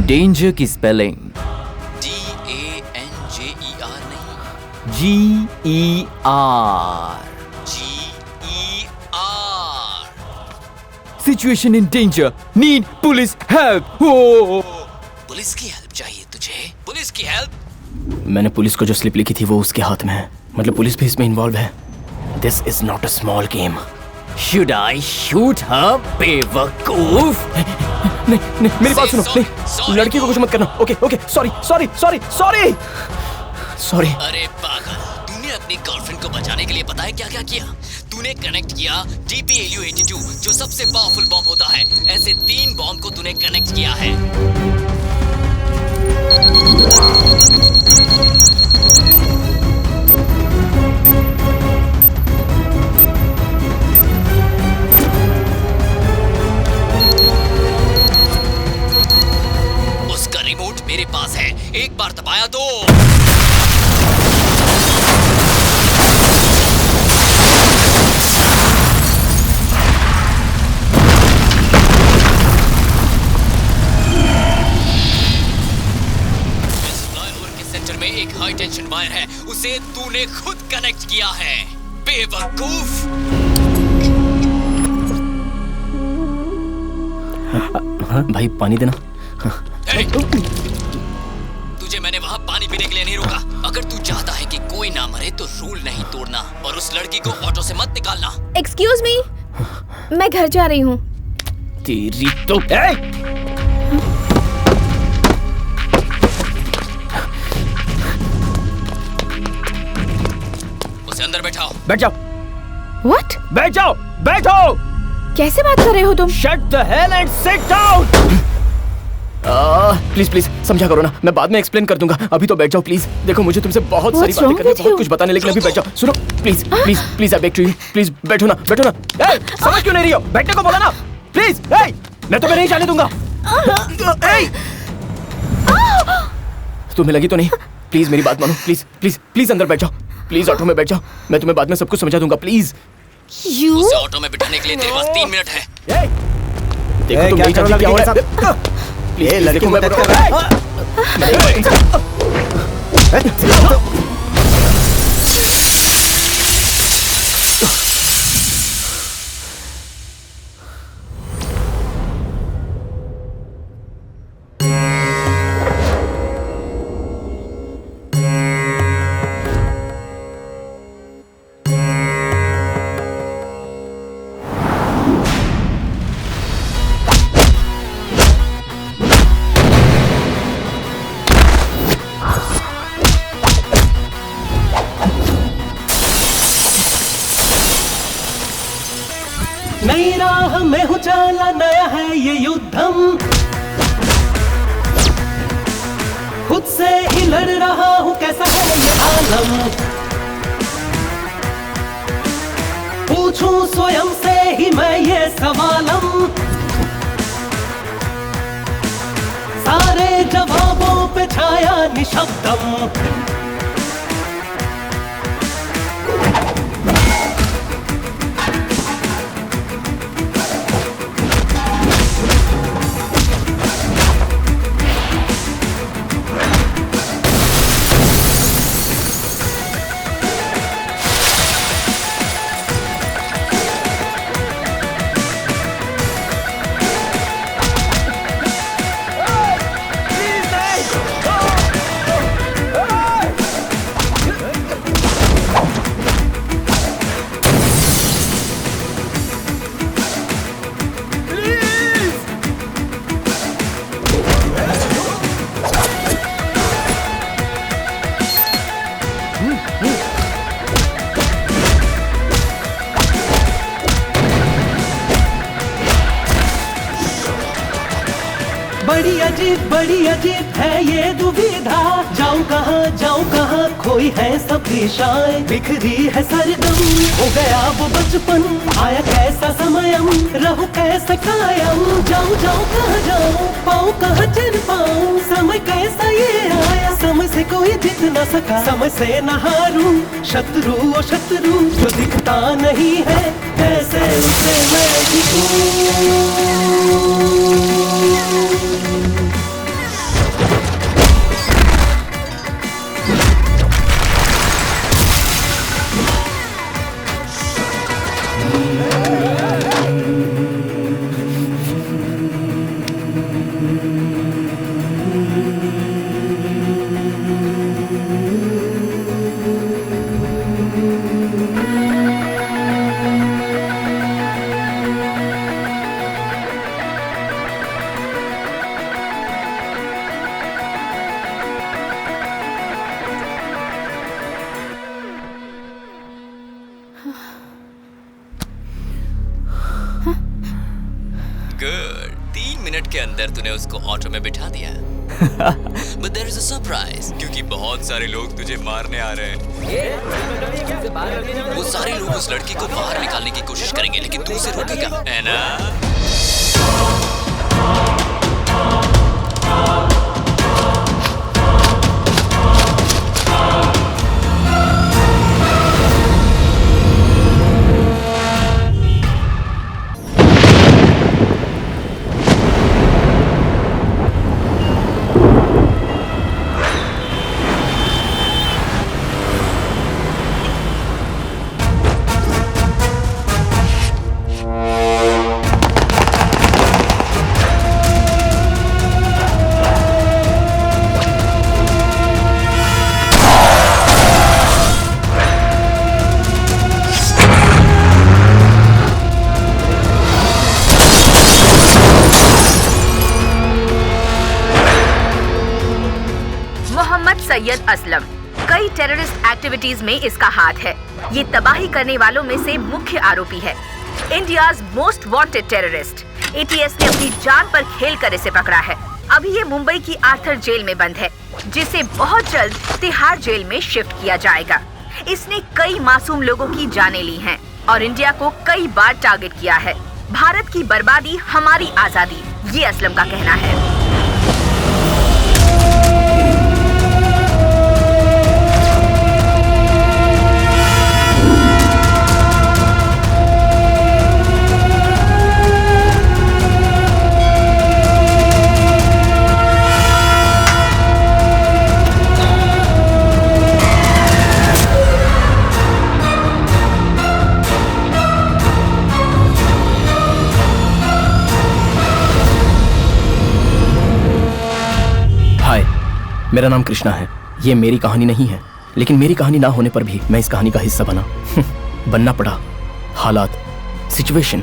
Danger की spelling DANGER नहीं, GER। GER। Situation in danger, need police help. Police की help चाहिए तुझे? पुलिस की हेल्प? मैंने पुलिस को जो स्लिप लिखी थी वो उसके हाथ में है, मतलब पुलिस भी इसमें इन्वॉल्व है। This is not a small game. Should I shoot her, बेवकूफ? नहीं, मेरी बात सुनो। नहीं, लड़की को कुछ मत करना। Okay, sorry. अरे पागल, तूने अपनी गर्लफ्रेंड को बचाने के लिए पता है क्या क्या किया? तूने कनेक्ट किया DPLU-82, जो सबसे पावरफुल बॉम्ब होता है। ऐसे 3 बॉम्ब को तूने कनेक्ट किया है। उसका रिमोट मेरे पास है, एक बार दबाया तो सेंटर में एक हाई टेंशन वायर है, उसे तूने खुद कनेक्ट किया है, बेवकूफ। भाई पानी देना। तुझे मैंने वहाँ पानी पीने के लिए नहीं रोका। अगर तू चाहता है कि कोई ना मरे तो रूल नहीं तोड़ना और उस लड़की को ऑटो से मत निकालना। एक्सक्यूज मी, मैं घर जा रही हूँ। तेरी तो उसे अंदर बैठाओ। बैठ जाओ। What? बैठो। कैसे बात कर रहे हो तुम? Shut the hell and sit down. Please समझा करो ना, मैं बाद में एक्सप्लेन कर दूंगा। अभी तो बैठ जाओ प्लीज। देखो मुझे तुमसे बहुत सारी What's बातें wrong करनी है, with बहुत you? कुछ बताने, लेकिन अभी बैठ जाओ। सुनो please I beg to you, please बैठो ना। समझ क्यों नहीं रही हो? बैठने को बोला ना, प्लीज। मैं तुम्हें नहीं जाने दूंगा। तुम्हें लगी तो नहीं? प्लीज मेरी बात मानो, प्लीज अंदर बैठ जाओ। प्लीज ऑटो में बैठ जाओ, मैं तुम्हें बाद में सब कुछ समझा दूंगा। प्लीज उसे ऑटो में बिठाने के लिए तेरे पास 3 मिनट है। देखो तुम नहीं जानती क्या हो रहा है। प्लीज लड़की मैं बता रहा हूं। नई राह में हूँ चला, नया है ये युद्धम। खुद से ही लड़ रहा हूँ, कैसा है ये आलम। पूछूं स्वयं से ही मैं ये सवालम। सारे जवाबों पे छाया निशब्दम। बड़ी अजीब है ये दुविधा। जाऊं कहाँ खोई है सब दिशाएं। बिखरी है सरगम, हो गया वो बचपन। आया कैसा समयम, रहूं कैसे कायम। जाऊं कहाँ जाऊं, पाऊं कहाँ चल पाऊं। समय कैसा ये आया, समय से कोई जीत न सका। समय से न हारूं, शत्रु ओ शत्रु जो दिखता नहीं है, कैसे उसे मैं दिखूं। गुड, 3 मिनट के अंदर तूने उसको ऑटो में बिठा दिया। But there is a surprise, क्योंकि बहुत सारे लोग तुझे मारने आ रहे हैं। वो सारे लोग उस लड़की को बाहर निकालने की कोशिश करेंगे, लेकिन तू उसे रोकेगा, है ना? सैयद असलम, कई टेररिस्ट एक्टिविटीज में इसका हाथ है। ये तबाही करने वालों में से मुख्य आरोपी है। India's most wanted terrorist. ATS ने अपनी जान पर खेलकर इसे पकड़ा है। अभी ये मुंबई की आर्थर जेल में बंद है, जिसे बहुत जल्द तिहाड़ जेल में शिफ्ट किया जाएगा। इसने कई मासूम लोगों की जानें ली हैं और इंडिया को कई बार टारगेट किया है। भारत की बर्बादी हमारी आजादी, ये असलम का कहना है। मेरा नाम कृष्णा है। ये मेरी कहानी नहीं है, लेकिन मेरी कहानी ना होने पर भी मैं इस कहानी का हिस्सा बनना पड़ा। हालात, सिचुएशन,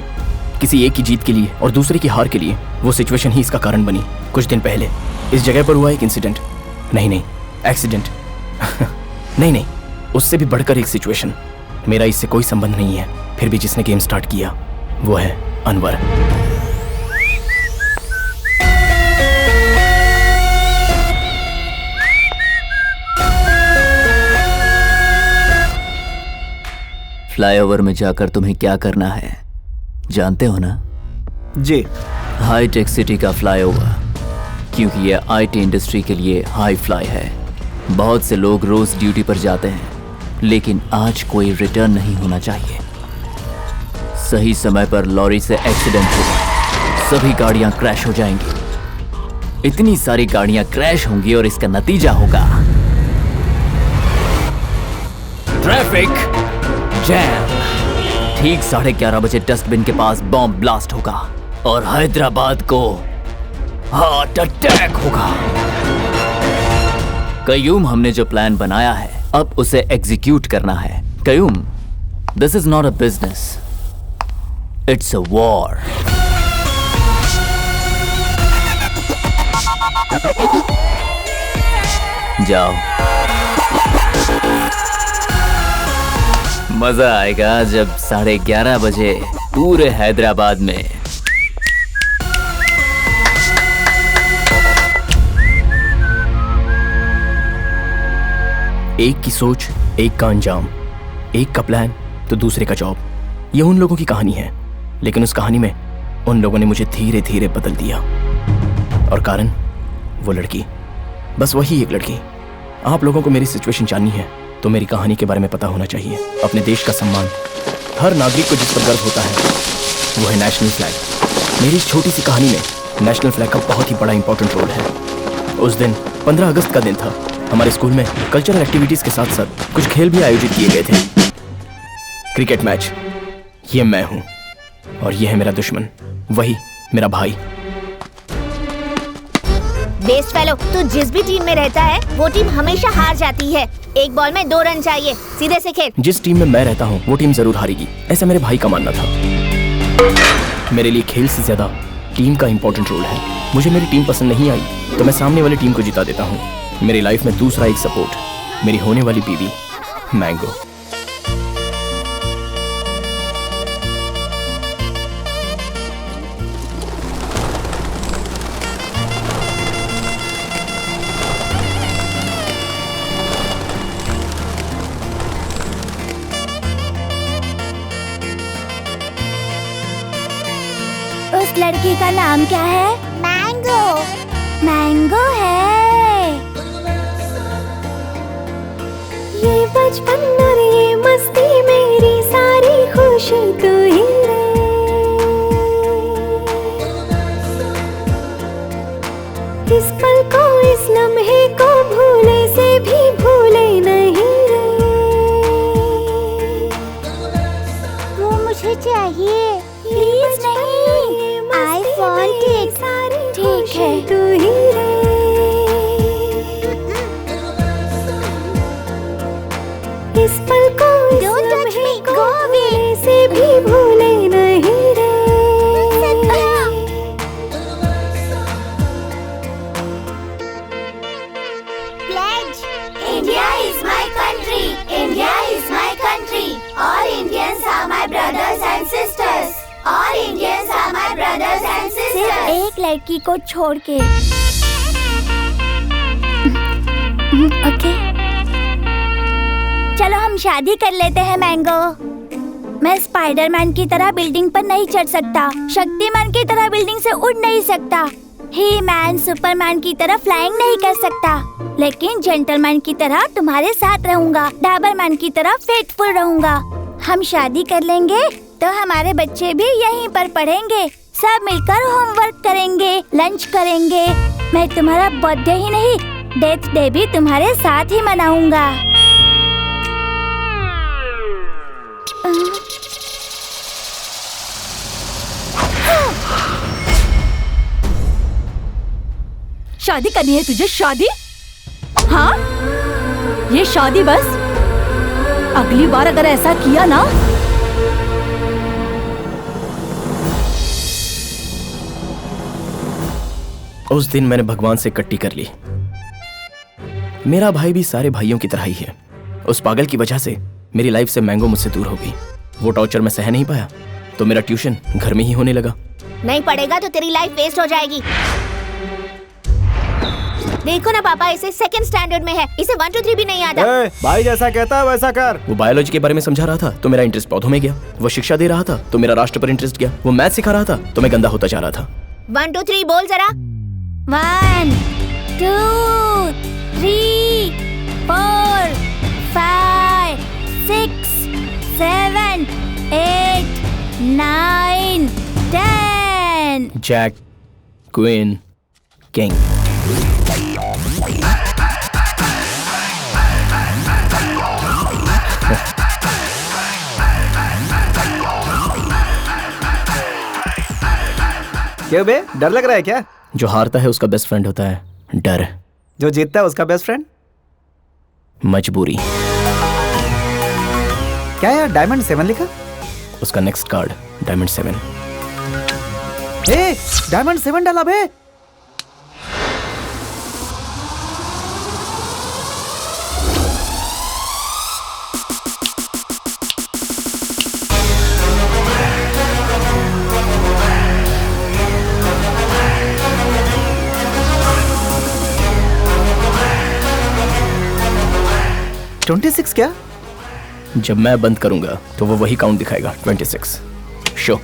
किसी एक की जीत के लिए और दूसरे की हार के लिए, वो सिचुएशन ही इसका कारण बनी। कुछ दिन पहले इस जगह पर हुआ एक इंसिडेंट, नहीं एक्सीडेंट नहीं, उससे भी बढ़कर एक सिचुएशन। मेरा इससे कोई संबंध नहीं है, फिर भी जिसने गेम स्टार्ट किया वो है अनवर। फ्लाईओवर में जाकर तुम्हें क्या करना है जानते हो ना? जी। हाईटेक सिटी का फ्लाईओवर, क्योंकि यह आईटी इंडस्ट्री के लिए हाई फ्लाई है। बहुत से लोग रोज ड्यूटी पर जाते हैं, लेकिन आज कोई रिटर्न नहीं होना चाहिए। सही समय पर लॉरी से एक्सीडेंट होगा, सभी गाड़ियां क्रैश हो जाएंगी। इतनी सारी गाड़ियां क्रैश होंगी और इसका नतीजा होगा ट्रैफिक जैम। ठीक 11:30 बजे डस्टबिन के पास बॉम्ब ब्लास्ट होगा और हैदराबाद को हार्ट अटैक होगा। कयूम, हमने जो प्लान बनाया है अब उसे एग्जीक्यूट करना है। Qayyum, this is not a business, it's a war. जाओ, मजा आएगा जब 11:30 बजे पूरे हैदराबाद में एक की सोच, एक का अंजाम, एक का प्लान तो दूसरे का जॉब। ये उन लोगों की कहानी है, लेकिन उस कहानी में उन लोगों ने मुझे धीरे धीरे बदल दिया। और कारण, वो लड़की, बस वही एक लड़की। आप लोगों को मेरी सिचुएशन जाननी है तो मेरी कहानी के बारे में पता होना चाहिए। अपने देश का सम्मान हर नागरिक को जिस पर गर्व होता है वो है नेशनल फ्लैग। मेरी इस छोटी सी कहानी में नेशनल फ्लैग का बहुत ही बड़ा इंपॉर्टेंट रोल है। उस दिन 15 अगस्त का दिन था। हमारे स्कूल में कल्चरल एक्टिविटीज के साथ साथ कुछ खेल भी आयोजित किए गए थे। Cricket match. ये मैं हूं और ये है मेरा दुश्मन, वही मेरा भाई। बेस्ट फेलो, तू जिस भी टीम में रहता है वो टीम हमेशा हार जाती है। एक बॉल में 2 रन चाहिए, सीधे से खेल। जिस टीम में मैं रहता हूँ वो टीम जरूर हारेगी, ऐसा मेरे भाई का मानना था। मेरे लिए खेल से ज्यादा टीम का इम्पोर्टेंट रोल है। मुझे मेरी टीम पसंद नहीं आई तो मैं सामने वाली टीम को जिता देता हूँ। मेरी लाइफ में दूसरा एक सपोर्ट, मेरी होने वाली बीवी मैंगो। उस लड़की का नाम क्या है? मैंगो। मैंगो है। ये बचपन और ये मस्ती मेरी सारी खुशी तू ही रे। इस पल को, इस लम्हे को भूले से भी भूले नहीं रे। वो मुझे चाहिए। प्लीज नहीं, I want it। ठीक है। तू ही रे। इस पल को, Don't touch me, go away। से भी भूले नहीं रे। Pledge। India is my country। India is my country। All Indians are my brothers and sisters। All Indians are my brothers and sisters। सिर्फ एक लड़की को छोड़ के। ओके, चलो हम शादी कर लेते हैं मैंगो। मैं स्पाइडरमैन की तरह बिल्डिंग पर नहीं चढ़ सकता, शक्तिमान की तरह बिल्डिंग से उड़ नहीं सकता, ही मैन सुपरमैन की तरह फ्लाइंग नहीं कर सकता, लेकिन जेंटलमैन की तरह तुम्हारे साथ रहूंगा, डाबरमैन की तरह फेथफुल रहूंगा। हम शादी कर लेंगे तो हमारे बच्चे भी यहीं पर पढ़ेंगे, सब मिलकर होमवर्क करेंगे, लंच करेंगे। मैं तुम्हारा बर्थडे ही नहीं, डेथ डे भी तुम्हारे साथ ही मनाऊंगा। शादी करनी है तुझे? शादी? हाँ, ये शादी बस? अगली बार अगर ऐसा किया ना। उस दिन मैंने भगवान से कट्टी कर ली। मेरा भाई भी सारे भाइयों की तरह ही है। उस पागल की वजह से मेरी लाइफ से मैंगो मुझसे दूर हो गई। वो टॉर्चर मैं सह नहीं पाया तो मेरा ट्यूशन घर में ही होने लगा। नहीं पढ़ेगा तो तेरी लाइफ वेस्ट हो जाएगी। देखो ना पापा, इसे सेकंड स्टैंडर्ड में है, इसे 1 2 3 भी नहीं आता। भाई जैसा कहता है वैसा कर। वो बायोलॉजी के बारे में समझा रहा था तो मेरा इंटरेस्ट पौधों में गया। वो शिक्षा दे रहा था तो मेरा राष्ट्र पर इंटरेस्ट गया। वो मैथ सिखा रहा था तो मैं गंदा होता जा रहा था। 1 2 3 बोल जरा। 1 2 3 4 5 6 7 8 9 10। Jack, queen, king. क्यों बे, डर लग रहा है क्या? जो हारता है उसका बेस्ट फ्रेंड होता है डर। जो जीतता है उसका बेस्ट फ्रेंड मजबूरी। क्या यार, डायमंड 7 लिखा? उसका नेक्स्ट कार्ड डायमंड 7। ए, डायमंड 7 डाला बे। है 26 क्या? जब मैं बंद करूंगा तो वो वही काउंट दिखाएगा 26। शो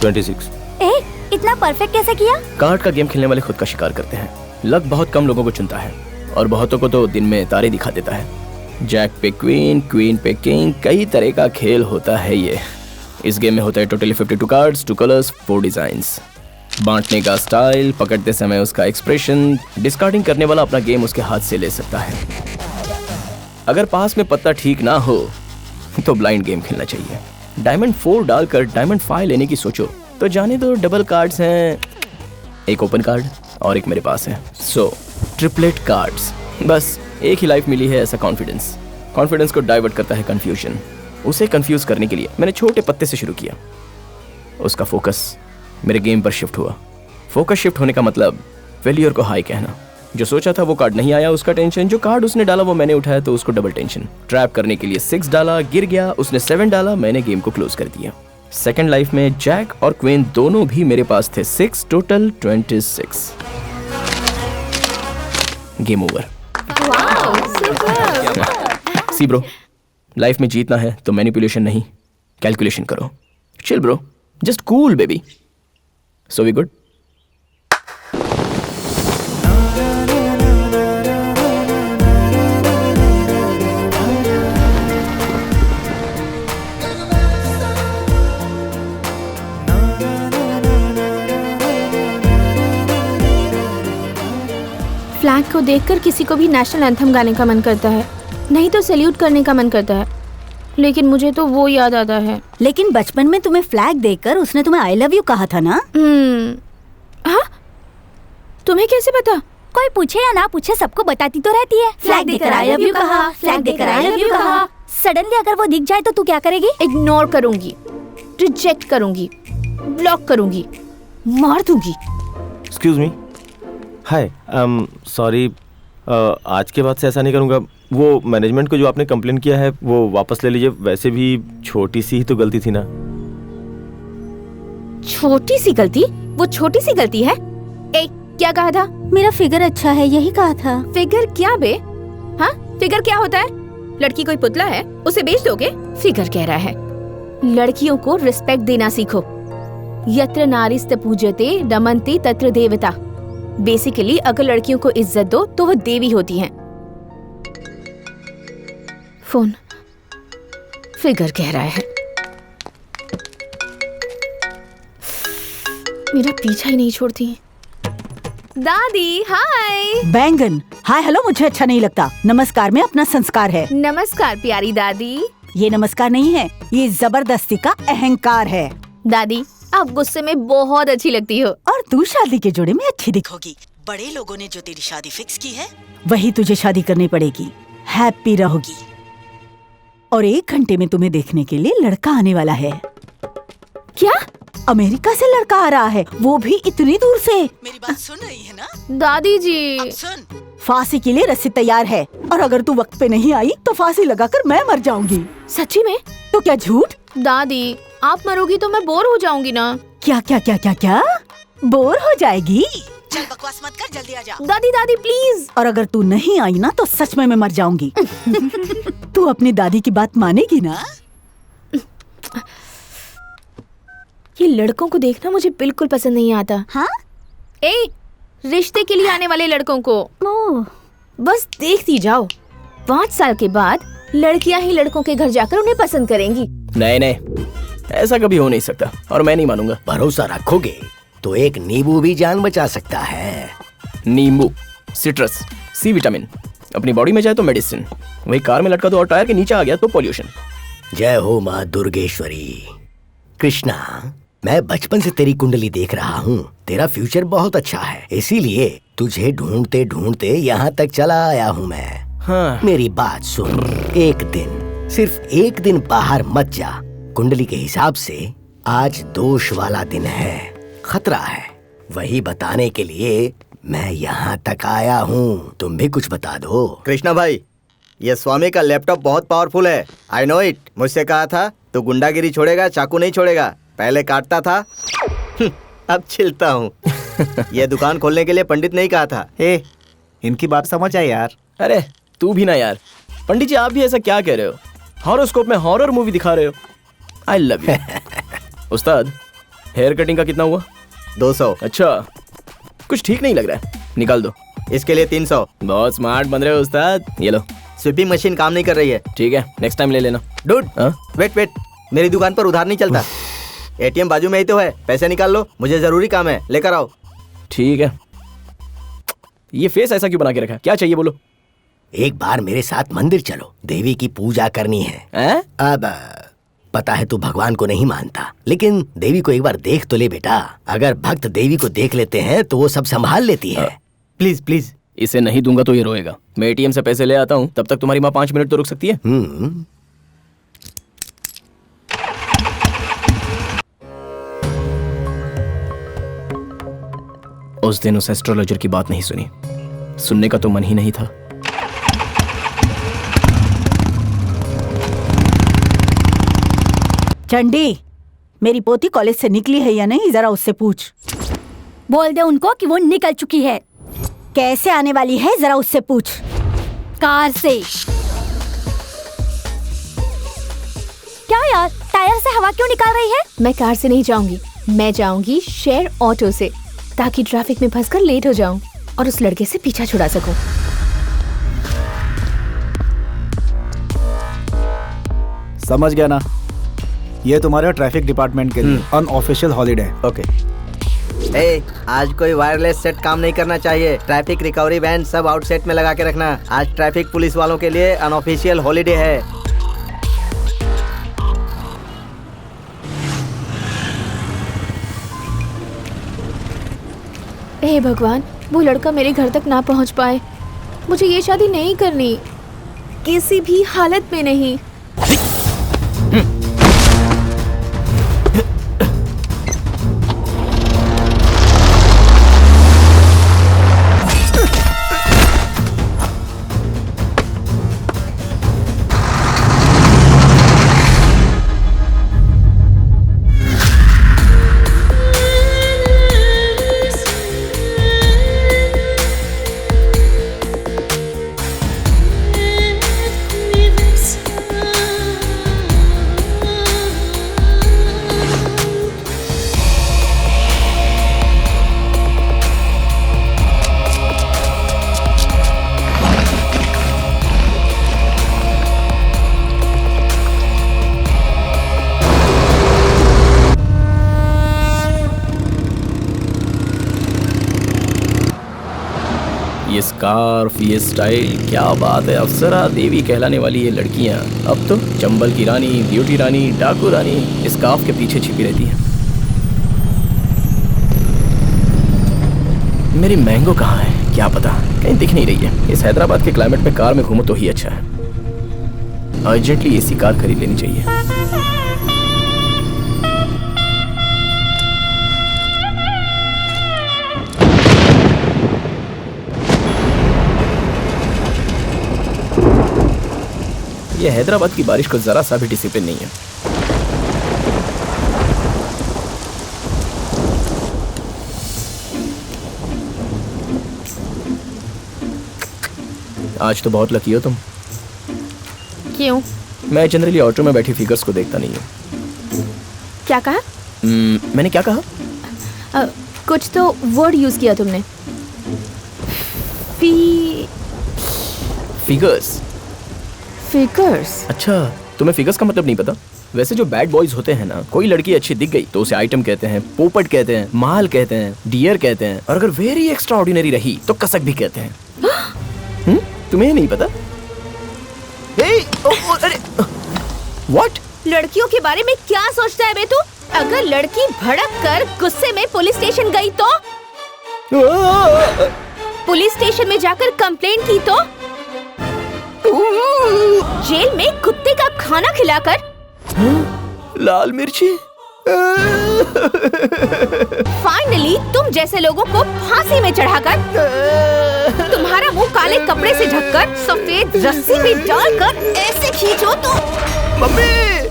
26। ए, इतना परफेक्ट कैसे किया? कार्ड का गेम खेलने वाले खुद का शिकार करते हैं। लक बहुत कम लोगों को चुनता है और बहुतों को तो दिन में तारे दिखा देता है। जैक पे क्वीन, क्वीन पे किंग, कई तरह का खेल होता है ये। इस गेम में होता है टोटली 52 कार्ड्स, 2 कलर्स, 4 डिजाइन्स। बांटने का स्टाइल, पकड़ते समय उसका एक्सप्रेशन, डिस्कार्डिंग करने वाला अपना गेम उसके हाथ से ले सकता है। अगर पास में पत्ता ठीक ना हो तो ब्लाइंड गेम खेलना चाहिए। डायमंड 4 डालकर डायमंड 5 लेने की सोचो तो जाने दो, डबल कार्ड्स हैं, एक ओपन कार्ड और एक मेरे पास है। सो ट्रिपलेट कार्ड्स। बस एक ही लाइफ मिली है ऐसा कॉन्फिडेंस। कॉन्फिडेंस को डाइवर्ट करता है कंफ्यूजन। उसे कंफ्यूज करने के लिए मैंने छोटे पत्ते से शुरू किया। उसका फोकस मेरे गेम पर शिफ्ट हुआ। फोकस शिफ्ट होने का मतलब फेलियर को हाई कहना। जो सोचा था वो कार्ड नहीं आया, उसका टेंशन। जो कार्ड उसने डाला वो मैंने उठाया तो उसको डबल टेंशन। ट्रैप करने के लिए 6 डाला, गिर गया। उसने 7 डाला, मैंने गेम को क्लोज कर दिया। सेकंड लाइफ में जैक और क्वीन दोनों भी मेरे पास थे। 6 total 26। Game over. See bro, life में जीतना है तो मैनिपुलेशन नहीं, कैलकुलेशन करो। Chill bro, just cool baby. So we good. Flag को देखकर किसी को भी नेशनल एंथम गाने का मन करता है, नहीं तो सैल्यूट करने का मन करता है, लेकिन मुझे तो वो याद आता है। लेकिन बचपन में तुम्हें फ्लैग देखकर उसने तुम्हें आई लव यू कहा था ना? हाँ, तुम्हें कैसे पता? कोई पूछे या ना पूछे सबको बताती तो रहती है। फ्लैग देखकर आई लव यू कहा, फ्लैग देखकर आई लव यू कहा। सडनली अगर वो दिख जाए तो तू क्या करेगी? इग्नोर करूंगी, रिजेक्ट करूंगी, ब्लॉक करूंगी, मार दूंगी। एक्सक्यूज मी, हाय, सॉरी, आज के बाद से ऐसा नहीं करूँगा। वो मैनेजमेंट को जो आपने कंप्लेन किया है वो वापस ले लीजिए। वैसे भी छोटी सी ही तो गलती थी ना। छोटी सी गलती? वो छोटी सी गलती है? ए, क्या कहा था? मेरा फिगर अच्छा है, यही कहा था। फिगर क्या बे? हाँ, फिगर क्या होता है? लड़की कोई पुतला है, उसे बेच दोगे? फिगर कह रहा है। लड़कियों को रिस्पेक्ट देना सीखो। यत्र नारीस्त पूज्यते रमन्ते तत्र देवता। बेसिकली अगर लड़कियों को इज्जत दो तो वो देवी होती हैं। फोन। फिगर कह रहा है। मेरा पीछा ही नहीं छोड़ती। दादी हाय। बैंगन हाय हेलो मुझे अच्छा नहीं लगता। नमस्कार में अपना संस्कार है। नमस्कार प्यारी दादी। ये नमस्कार नहीं है, ये जबरदस्ती का अहंकार है। दादी आप गुस्से में बहुत अच्छी लगती हो। और तू शादी के जोड़े में अच्छी दिखोगी। बड़े लोगों ने जो तेरी शादी फिक्स की है वही तुझे शादी करनी पड़ेगी। हैप्पी रहोगी। और 1 घंटे में तुम्हें देखने के लिए लड़का आने वाला है। क्या? अमेरिका से लड़का आ रहा है, वो भी इतनी दूर से। मेरी बात सुन रही है ना दादी जी? अब सुन, फांसी के लिए रस्सी तैयार है और अगर तू वक्त पे नहीं आई तो फांसी लगाकर मैं मर जाऊंगी। सच्ची में? तो क्या झूठ? दादी आप मरोगी तो मैं बोर हो जाऊंगी ना। क्या क्या क्या क्या क्या बोर हो जाएगी? चल बकवास मत कर, जल्दी आ जा। दादी दादी प्लीज। और अगर तू नहीं आई ना तो सच में मैं मर जाऊंगी। तू अपनी दादी की बात मानेगी ना? ये लड़कों को देखना मुझे बिल्कुल पसंद नहीं आता। हाँ? रिश्ते के लिए आने वाले लड़कों को बस देखती जाओ। 5 साल के बाद लड़कियां ही लड़कों के घर जाकर उन्हें पसंद करेंगी। नहीं, ऐसा कभी हो नहीं सकता और मैं नहीं मानूंगा। भरोसा रखोगे तो एक नींबू भी जान बचा सकता है। नींबू, सिट्रस, सी विटामिन अपनी बॉडी में जाए तो मेडिसिन, वही कार में लटका दो और टायर के नीचे आ गया तो पॉल्यूशन। जय हो माँ दुर्गेश्वरी। कृष्णा, मैं बचपन से तेरी कुंडली देख रहा हूँ। तेरा फ्यूचर बहुत अच्छा है, इसीलिए तुझे ढूंढते ढूंढते यहाँ तक चला आया हूँ मैं। हाँ। मेरी बात सुन, एक दिन, सिर्फ एक दिन बाहर मत जा। कुंडली के हिसाब से आज दोष वाला दिन है, खतरा है। वही बताने के लिए मैं यहाँ तक आया हूँ। तुम भी कुछ बता दो। कृष्णा भाई, ये स्वामी का लैपटॉप बहुत पावरफुल है। I know it. मुझसे कहा था तू गुंडागिरी छोड़ेगा, चाकू नहीं छोड़ेगा। पहले काटता था, अब छिलता हूँ। ये दुकान खोलने के लिए पंडित नहीं कहा था। इनकी बात समझ आए यार। अरे तू भी ना यार। पंडित जी आप भी ऐसा क्या कह रहे हो? हॉरोस्कोप में हॉरर मूवी दिखा रहे हो। आई love you. Ustad, hair cutting का कितना हुआ? 200। अच्छा, कुछ ठीक नहीं लग रहा है, निकाल दो। इसके लिए 300। बहुत स्मार्ट बन रहे हो उस्ताद। ये लो। स्वीपिंग मशीन काम नहीं कर रही है। ठीक है, नेक्स्ट टाइम ले लेना। डूड, वेट, मेरी दुकान पर उधार नहीं चलता। एटीएम बाजू में ही तो है, पैसे निकाल लो, मुझे जरूरी काम है, लेकर आओ। ठीक है। ये फेस ऐसा क्यों बना के रखा? क्या चाहिए बोलो? एक बार मेरे साथ मंदिर चलो, देवी की पूजा करनी है। अब पता है तू भगवान को नहीं मानता, लेकिन देवी को एक बार देख तो ले बेटा। अगर भक्त देवी को देख लेते हैं तो वो सब संभाल लेती है। प्लीज प्लीज, इसे नहीं दूंगा तो ये रोएगा। मैं एटीएम से पैसे ले आता हूँ, तब तक तुम्हारी माँ 5 मिनट तो रुक सकती है। उस दिन उस एस्ट्रोलॉजर की बात नहीं सुनी, सुनने का तो मन ही नहीं था। चंडी, मेरी पोती कॉलेज से निकली है या नहीं, जरा उससे पूछ। बोल दे उनको कि वो निकल चुकी है। कैसे आने वाली है, जरा उससे पूछ। कार से। क्या यार, टायर से हवा क्यों निकाल रही है? मैं कार से नहीं जाऊंगी, मैं जाऊंगी शेयर ऑटो से, ताकि ट्रैफिक में फंसकर लेट हो जाऊं और उस लड़के से पीछा छुड़ा सकूं। समझ गया ना, ये तुम्हारे ट्रैफिक डिपार्टमेंट के लिए अनऑफिशियल हॉलीडे। ओके। आज कोई वायरलेस सेट काम नहीं करना चाहिए। ट्रैफिक रिकवरी वैन सब आउटसेट में लगा के रखना। आज ट्रैफिक पुलिस वालों के लिए अनऑफिशियल हॉलीडे है। हे भगवान, वो लड़का मेरे घर तक ना पहुंच पाए। मुझे ये शादी नहीं करनी, किसी भी हालत में नहीं। ये स्कार्फ, ये स्टाइल, क्या बात है। अप्सरा देवी कहलाने वाली ये लड़कियां अब तो चंबल की रानी, ब्यूटी रानी, डाकू रानी स्कार्फ के पीछे छिपी रहती हैं। मेरी मैंगो कहाँ है, क्या पता, कहीं दिख नहीं रही है। इस हैदराबाद के क्लाइमेट में कार में घूमो तो ही अच्छा है। अर्जेंटली एसी कार खरीद लेनी चाहिए। ये हैदराबाद की बारिश को जरा सा भी डिसिप्लिन नहीं है। आज तो बहुत लकी हो तुम। क्यों? मैं जनरली ऑटो में बैठी फिगर्स को देखता नहीं हूँ। क्या कहा? मैंने क्या कहा? कुछ तो वर्ड यूज किया तुमने। फिगर्स। फिगर्स? अच्छा, तुम्हें फिगर्स का मतलब नहीं पता? वैसे जो बैड बॉयज होते हैं ना, कोई लड़की अच्छी दिख गई तो उसे आइटम कहते हैं, पोपट कहते हैं, माल कहते हैं, डियर कहते हैं, और अगर वेरी एक्स्ट्रा ऑर्डिनरी रही तो कसक भी कहते हैं। तुम्हें नहीं पता? अरे व्हाट? लड़कियों के बारे में क्या सोचता है बे तू? अगर लड़की भड़क कर गुस्से में पुलिस स्टेशन गई तो? पुलिस स्टेशन में जाकर कंप्लेंट की तो? जेल में कुत्ते का खाना खिलाकर? लाल मिर्ची। फाइनली तुम जैसे लोगों को फांसी में चढ़ाकर, तुम्हारा मुंह काले कपड़े से ढककर सफेद रस्सी में डालकर ऐसे खींचो तो। मम्मी!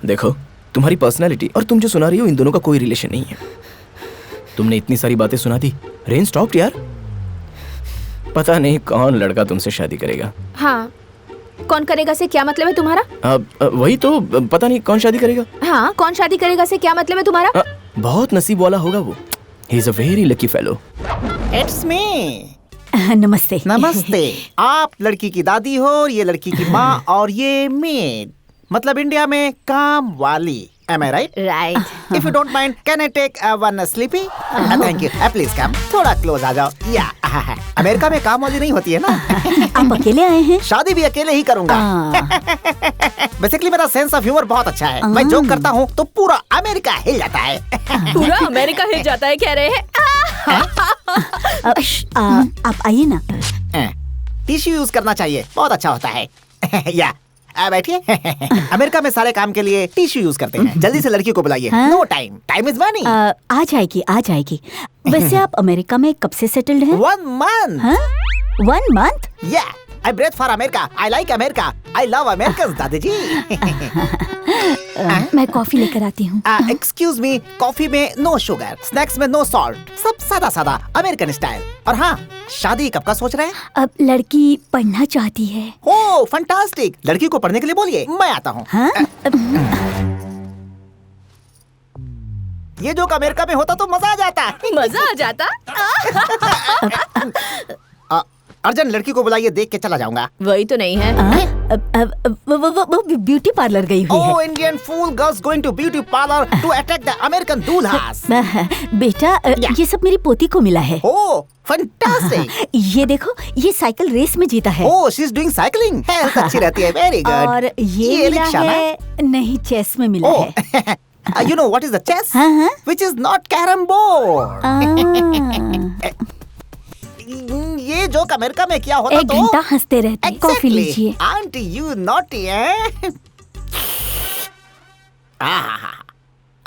देखो, तुम्हारी पर्सनालिटी और तुम जो सुना रही हो इन दोनों का कोई रिलेशन नहीं है। तुमने इतनी सारी बातें सुना दी, रेन स्टॉप यार। पता नहीं कौन लड़का तुमसे शादी करेगा। हाँ, कौन करेगा से क्या मतलब है तुम्हारा? वही तो, पता नहीं कौन शादी करेगा। हाँ, कौन शादी करेगा से क्या मतलब है तुम्हारा? बहुत नसीब वाला होगा वो। He is a very lucky fellow. It's me. नमस्ते। नमस्ते। आप लड़की की दादी हो और ये लड़की की माँ और ये मेड, मतलब इंडिया में काम वाली। Am I right? Right. If you don't mind, can I take one sleepy? Thank you. Please come. थोड़ा क्लोज आ जाओ. Yeah. अमेरिका में काम वाली नहीं होती है ना. आप अकेले आए हैं? शादी भी अकेले ही करूंगा. बेसिकली मेरा सेंस ऑफ ह्यूमर बहुत अच्छा है. मैं जोक करता हूँ तो पूरा अमेरिका हिल जाता है. पूरा अमेरिका हिल जाता है कह रहे हैं? आप आइए ना. टिश्यू यूज करना चाहिए, बहुत अच्छा होता है. या बैठिए. अमेरिका में सारे काम के लिए टिश्यू यूज करते हैं. जल्दी से लड़की को बुलाइए. No time, time is money. आ जाएगी. वैसे आप अमेरिका में कब से सेटल्ड हैं? 1 month. 1 month? Yeah, I breathe for America. I like America. I love Americans, दादी जी. मैं कॉफी लेकर आती हूँ. Excuse me, कॉफी में नो शुगर, स्नैक्स में नो सॉल्ट, सब सादा सादा अमेरिकन स्टाइल. और हाँ, शादी कब का सोच रहे हैं? अब लड़की पढ़ना चाहती है. ओह, फंटास्टिक. लड़की को पढ़ने के लिए बोलिए, मैं आता हूँ. ये जो अमेरिका में होता तो मजा आ जाता. मजा आ जाता? अर्जन, लड़की को बुलाइए, देख के चला जाऊंगा. वही तो नहीं है. वो ब्यूटी पार्लर गई हुई है. Oh, Indian fool girls going to beauty parlor to attack the American दूल्हास. बेटा, ये सब मेरी पोती को मिला है. Oh, fantastic. ये देखो, ये साइकिल रेस में जीता है. Oh, she's doing cycling. Health अच्छी रहती है. Very good. और ये मिला है, नहीं, चेस में मिला है. You know what is the chess? Which is not carom board. ये जोक अमेरिका में क्या होता एक घंटा हंसते रहते. कॉफी लीजिए. आंटी यू नॉटी है.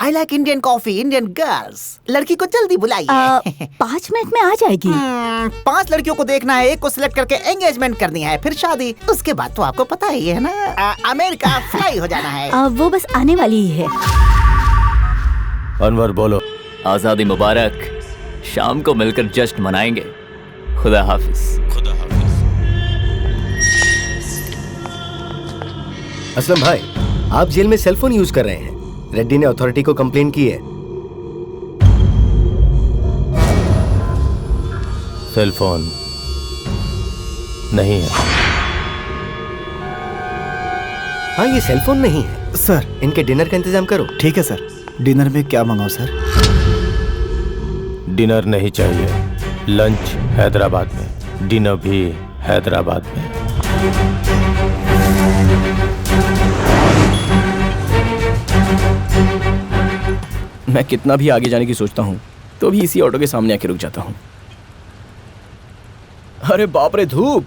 I like Indian coffee, Indian girls. लड़की को जल्दी बुलाइए. 5 मिनट में आ जाएगी. 5 लड़कियों को देखना है, एक को सिलेक्ट करके एंगेजमेंट करनी है, फिर शादी. उसके बाद तो आपको पता ही है ना, अमेरिका फ्लाई हो जाना है. वो बस आने वाली ही है. अनवर बोलो. आजादी मुबारक. शाम को मिलकर जश्न मनाएंगे. खुदा हाफिज. असलम भाई, आप जेल में सेल फोन यूज कर रहे हैं. रेड्डी ने अथॉरिटी को कंप्लेन की है. सेल फोन नहीं है. हाँ, ये सेल फोन नहीं है. सर, इनके डिनर का इंतजाम करो. ठीक है सर. डिनर में क्या मंगाऊं सर? डिनर नहीं चाहिए. लंच हैदराबाद में, डिनर भी हैदराबाद में. मैं कितना भी आगे जाने की सोचता हूँ तो भी इसी ऑटो के सामने आके रुक जाता हूँ. अरे बाप रे, धूप.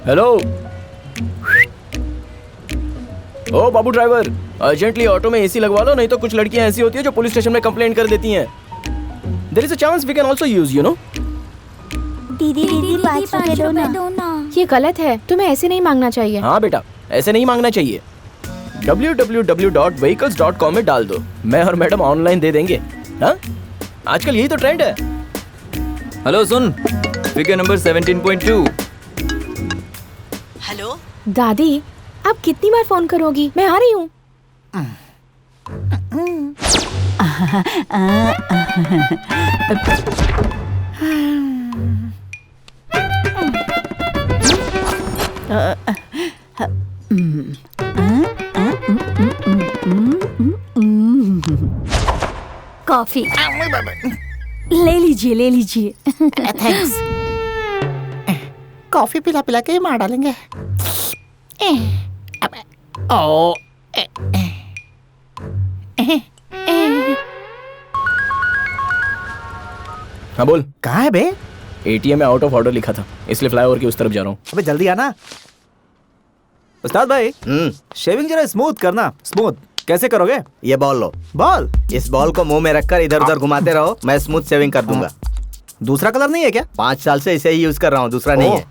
हेलो. ओ बाबू ड्राइवर, अर्जेंटली ऑटो में एसी लगवा लो, नहीं तो कुछ लड़कियां ऐसी होती है जो पुलिस स्टेशन में कंप्लेंट कर देती हैं. There is a chance we can also use, you know. दीदी 5 रुपए दो ना. ये गलत है, तुम्हें ऐसे नहीं मांगना चाहिए. हाँ बेटा, ऐसे नहीं मांगना चाहिए. www.vehicles.com में डाल दो, मैं और मैडम ऑनलाइन दे देंगे. हाँ, आजकल यही तो ट्रेंड है. हेलो सुन, फिगर नंबर 17.2. हेलो दादी, आप कितनी बार फोन करोगी? मैं आ रही हूँ. कॉफी ले लीजिए. थैंक्स. कॉफी पिला पिला के मार डालेंगे. हाँ बोल. कहाँ है बे? एटीएम में आउट ऑफ ऑर्डर लिखा था, इसलिए फ्लाईओवर की उस तरफ जा रहा हूँ. अबे जल्दी आना. उस्ताद भाई, शेविंग जरा स्मूथ करना. स्मूथ कैसे करोगे? ये बॉल लो. बॉल? इस बॉल को मुंह में रखकर इधर उधर घुमाते रहो, मैं स्मूथ शेविंग कर दूंगा. दूसरा कलर नहीं है क्या? 5 साल से इसे ही यूज कर रहा हूँ, दूसरा नहीं है.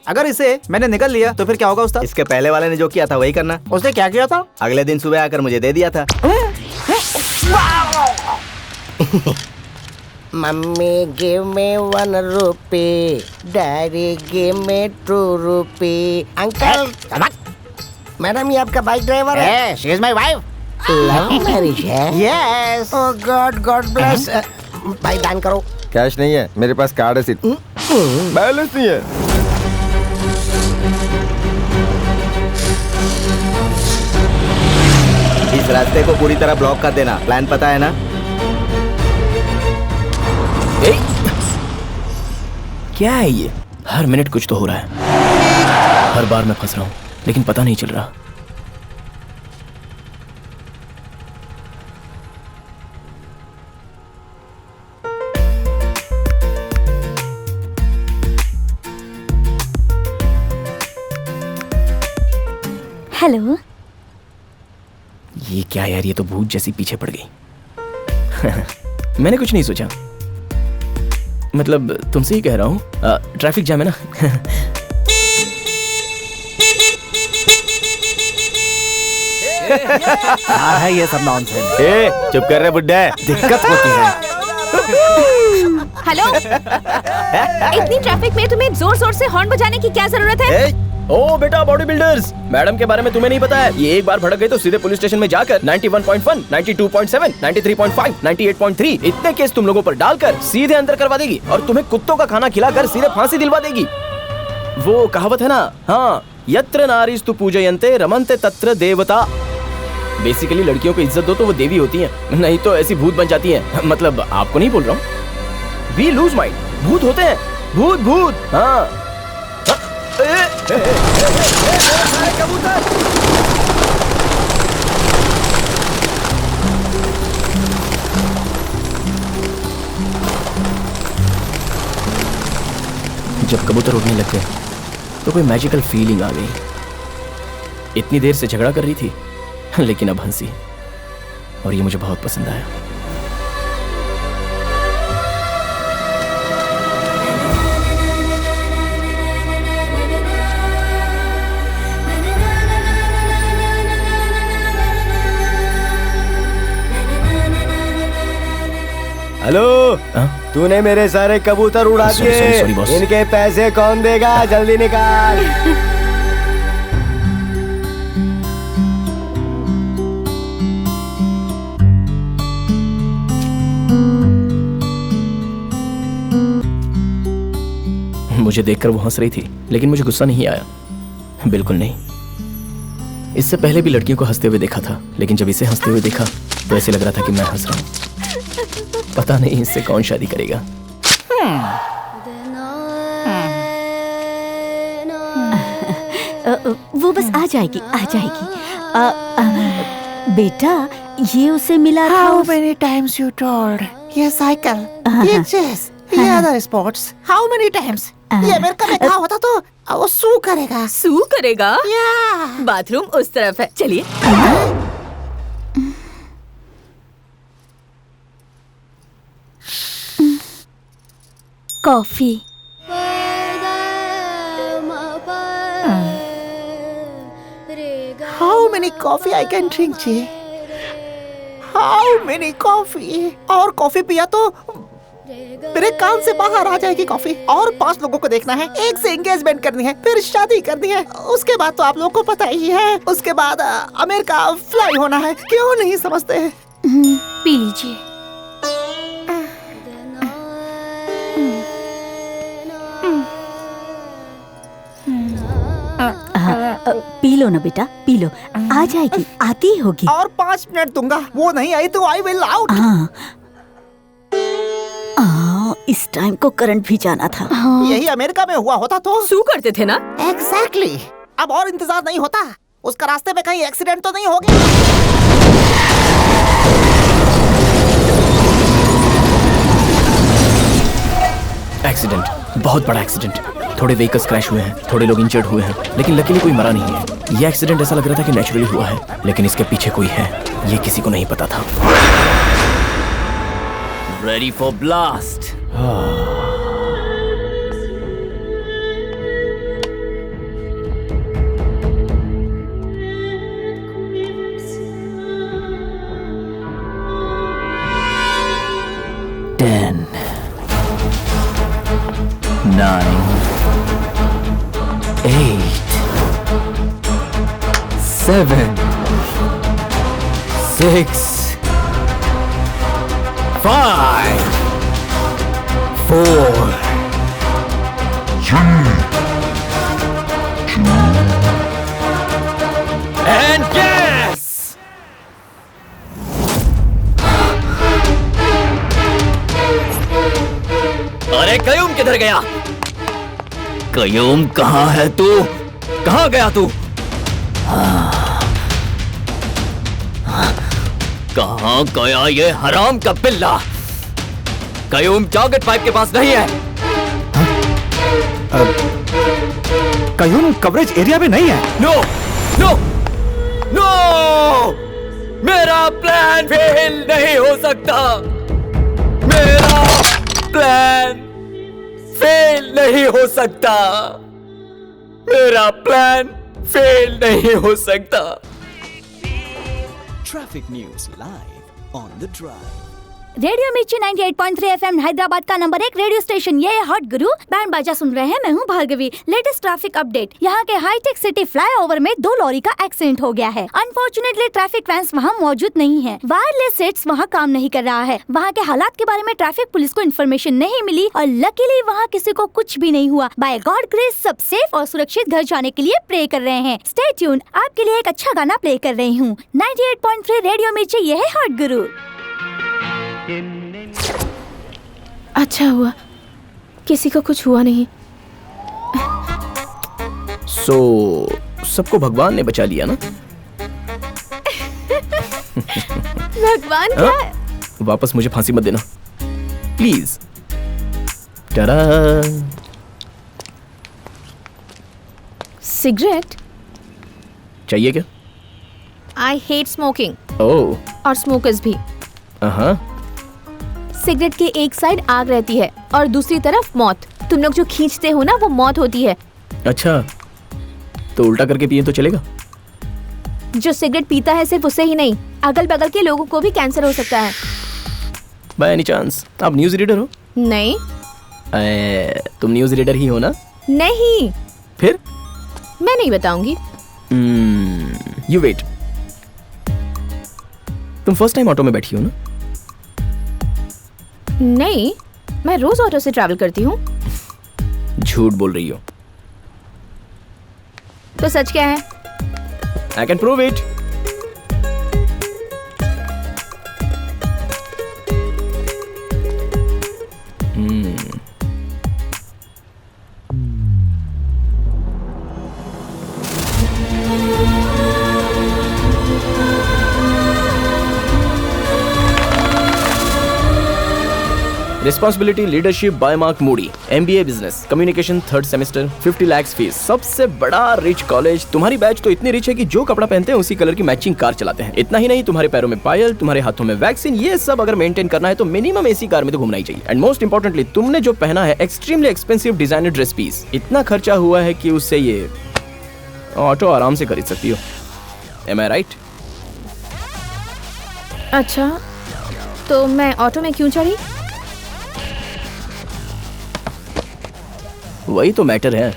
अगर इसे मैंने निकल लिया तो फिर क्या होगा उस्ताद? इसके पहले वाले ने जो किया था वही करना. उसने क्या किया था? अगले दिन सुबह आकर मुझे दे दिया था. Mummy give me 1 rupee, daddy give me 2 rupee. Uncle, madam ये आपका बाइक ड्राइवर है? She is my wife. Love marriage है? यस. ओह गॉड, गॉड ब्लेस. भाई दान करो. कैश नहीं है मेरे पास, कार्ड है सिर्फ. बैलेंस नहीं है. इस रास्ते को पूरी तरह ब्लॉक कर देना। प्लान पता है ना? क्या है ये? हर मिनट कुछ तो हो रहा है। हर बार मैं फंस रहा हूं, लेकिन पता नहीं चल रहा। हेलो। ये क्या यार, ये तो भूत जैसी पीछे पड़ गई। मैंने कुछ नहीं सोचा, मतलब तुमसे ही कह रहा हूँ। ट्रैफिक जाम है ना। क्या है ये सब नॉनसेंस? चुप कर रहे बुड्ढे, दिक्कत होती है। हेलो, इतनी ट्रैफिक में तुम्हें जोर जोर से हॉर्न बजाने की क्या जरूरत है? ओ बेटा, बॉडी बिल्डर्स, मैडम के बारे में तुम्हें नहीं पता है। ये एक बार भड़क गई तो सीधे पुलिस स्टेशन में जाकर 91.1, 92.7, 93.5, 98.3 इतने केस तुम लोगों पर डालकर सीधे अंदर करवा देगी और तुम्हें कुत्तों का खाना खिलाकर सीधे फांसी दिलवा देगी। वो कहावत है ना, हाँ, यत्र नारीस्तु पूजयन्ते रमन्ते तत्र देवता। बेसिकली लड़कियों को इज्जत दो तो वो देवी होती हैं, नहीं तो ऐसी भूत बन जाती हैं। मतलब आपको नहीं बोल रहा हूँ। वी लूज माइंड, भूत होते हैं, भूत भूत। हाँ जब कबूतर उड़ने लग गए तो कोई मैजिकल फीलिंग आ गई। इतनी देर से झगड़ा कर रही थी, लेकिन अब हंसी, और ये मुझे बहुत पसंद आया। हेलो, तूने मेरे सारे कबूतर उड़ा दिए। इनके पैसे कौन देगा? जल्दी निकाल। मुझे देखकर वो हंस रही थी, लेकिन मुझे गुस्सा नहीं आया, बिल्कुल नहीं। इससे पहले भी लड़कियों को हंसते हुए देखा था, लेकिन जब इसे हंसते हुए देखा तो ऐसे लग रहा था कि मैं हंस रहा हूँ। पता नहीं इससे कौन शादी करेगा। वो बस आ जाएगी, आ जाएगी। बेटा, ये उसे मिला था। How many times you told? ये साइकिल, ये चेस, ये other sports, how many times? ये अमेरिका में कहा होता तो वो सू करेगा। सू करेगा? बाथरूम उस तरफ है, चलिए। Coffee. How many coffee I can drink, जी? How many coffee? और कॉफी पिया तो मेरे कान से बाहर आ जाएगी कॉफी। और 5 लोगों को देखना है, एक से एंगेजमेंट करनी है, फिर शादी करनी है, उसके बाद तो आप लोगों को पता ही है, उसके बाद अमेरिका फ्लाई होना है। क्यों नहीं समझते? पी लीजिए। पी लो ना बेटा, पी लो, आ जाएगी, आती होगी। और 5 मिनट दूंगा, वो नहीं आई तो आई विल आउट। इस टाइम को करंट भी जाना था। यही अमेरिका में हुआ होता तो सू करते थे ना। एग्जैक्टली। अब और इंतजार नहीं होता, उसका रास्ते में कहीं एक्सीडेंट तो नहीं हो गया। एक्सीडेंट, बहुत बड़ा एक्सीडेंट। थोड़े व्हीकल्स क्रैश हुए हैं, थोड़े लोग इंजर्ड हुए हैं, लेकिन लकीली कोई मरा नहीं है। ये एक्सीडेंट ऐसा लग रहा था कि नेचुरली हुआ है, लेकिन इसके पीछे कोई है, ये किसी को नहीं पता था। Ready for blast. Ten, 9, 8, 7, 6, 5, 4, 3, 2, and gas! अरे कयूम किधर गया? कयूम कहाँ है तू? कहाँ गया तू? कहाँ गया ये हराम का पिल्ला? कयूम जॉकेट पाइप के पास नहीं है। कयूम कवरेज एरिया में नहीं है। नो नो नो, मेरा प्लान फेल नहीं हो सकता। मेरा प्लान फेल नहीं हो सकता। मेरा प्लान फेल नहीं हो सकता। Traffic news live on the drive. Radio मिर्ची 98.3 एफएम हैदराबाद का नंबर 1 रेडियो स्टेशन। ये है हॉट गुरु। बैंड बाजा सुन रहे हैं। मैं हूँ भार्गवी। Latest traffic update. यहाँ के हाईटेक सिटी फ्लाईओवर में 2 लॉरी का एक्सीडेंट हो गया है। अनफॉर्चुनेटली ट्रैफिक वैन्स वहाँ मौजूद नहीं है। वायरलेस सेट्स वहाँ काम नहीं कर रहा है। वहाँ के हालात के बारे में ट्रैफिक पुलिस को इन्फॉर्मेशन नहीं मिली और लकीली वहाँ किसी को कुछ भी नहीं हुआ। बाय गॉड ग्रेस सब सेफ और सुरक्षित घर जाने के लिए प्रे कर रहे हैं। स्टे ट्यून, आपके लिए एक अच्छा गाना प्ले कर रही हूँ। 98.3 रेडियो मिर्ची, ये है हॉट गुरु। अच्छा हुआ किसी को कुछ हुआ नहीं। सबको भगवान ने बचा लिया ना? भगवान क्या है? वापस मुझे फांसी मत देना प्लीज। टाडा। सिगरेट चाहिए क्या? I hate smoking. ओह। और स्मोकर्स भी। सिगरेट के एक साइड आग रहती है और दूसरी तरफ मौत। तुम लोग जो खींचते हो ना वो मौत होती है। अच्छा, तो उल्टा करके पिए तो चलेगा? जो सिगरेट पीता है सिर्फ उसे ही नहीं, अगल बगल के लोगों को भी कैंसर हो सकता है। बाय एनी चांस आप न्यूज रीडर हो? नहीं। तुम न्यूज रीडर ही हो ना? नहीं। फिर? मैं नहीं बताऊंगी। You wait. तुम फर्स्ट टाइम ऑटो में बैठी हो ना? नहीं, मैं रोज ऑटो से ट्रैवल करती हूँ। झूठ बोल रही हो। तो सच क्या है? I can prove it. Responsibility leadership bye mark Moody, MBA business communication 3rd semester, 50 lakh fees, सबसे बड़ा रिच कॉलेज। तुम्हारी बैच तो इतनी रिच है कि जो कपड़ा पहनते हैं उसी कलर की मैचिंग कार चलाते हैं। इतना ही नहीं, तुम्हारे पैरों में पायल, तुम्हारे हाथों में वैक्सीन, ये सब अगर मेंटेन करना है तो मिनिमम एसी कार में तो घूमना ही चाहिए। एंड मोस्ट इंपॉर्टेंटली, तुमने जो पहना है extremely expensive designer dress piece. इतना खर्चा हुआ है कि उससे ये ऑटो आराम से खरीद सकती हो। Am I right? अच्छा, तो मैं ऑटो में क्यों चढ़ी? वही तो मैटर है।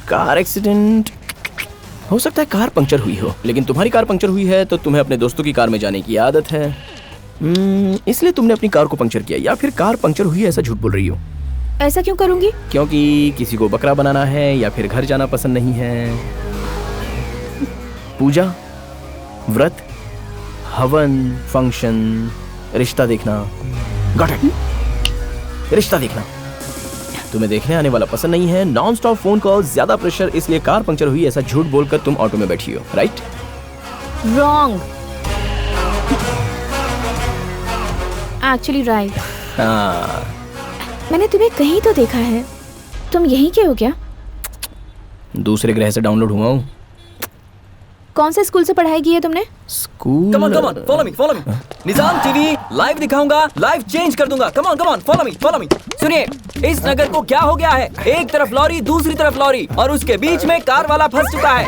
कार एक्सीडेंट हो सकता है, कार पंक्चर हुई हो, लेकिन तुम्हारी कार पंक्चर हुई है तो तुम्हें अपने दोस्तों की कार में जाने की आदत है, इसलिए तुमने अपनी कार को पंक्चर किया। या फिर कार पंक्चर हुई है ऐसा झूठ बोल रही हो। ऐसा क्यों करूंगी? क्योंकि किसी को बकरा बनाना है या फिर घर जाना पसंद नहीं है। पूजा, व्रत, हवन, फंक्शन, रिश्ता देखना। Got it. रिश्ता देखना तुम्हें देखने आने वाला पसंद नहीं है। नॉन स्टॉप फोन कॉल, ज्यादा प्रेशर, इसलिए कार पंक्चर हुई ऐसा झूठ बोलकर तुम ऑटो में बैठी हो। राइट? रॉन्ग। Actually right. मैंने तुम्हें कहीं तो देखा है। तुम यहीं के हो क्या? दूसरे ग्रह से डाउनलोड हुआ हूँ। कौन से स्कूल से पढ़ाई की है तुमने? School? Come on follow me. Nizam TV live दिखाऊंगा, लाइव चेंज कर दूंगा। Come on follow me. सुनिए, इस नगर को क्या हो गया है? एक तरफ लॉरी, दूसरी तरफ लॉरी, और उसके बीच में कार वाला फंस चुका है।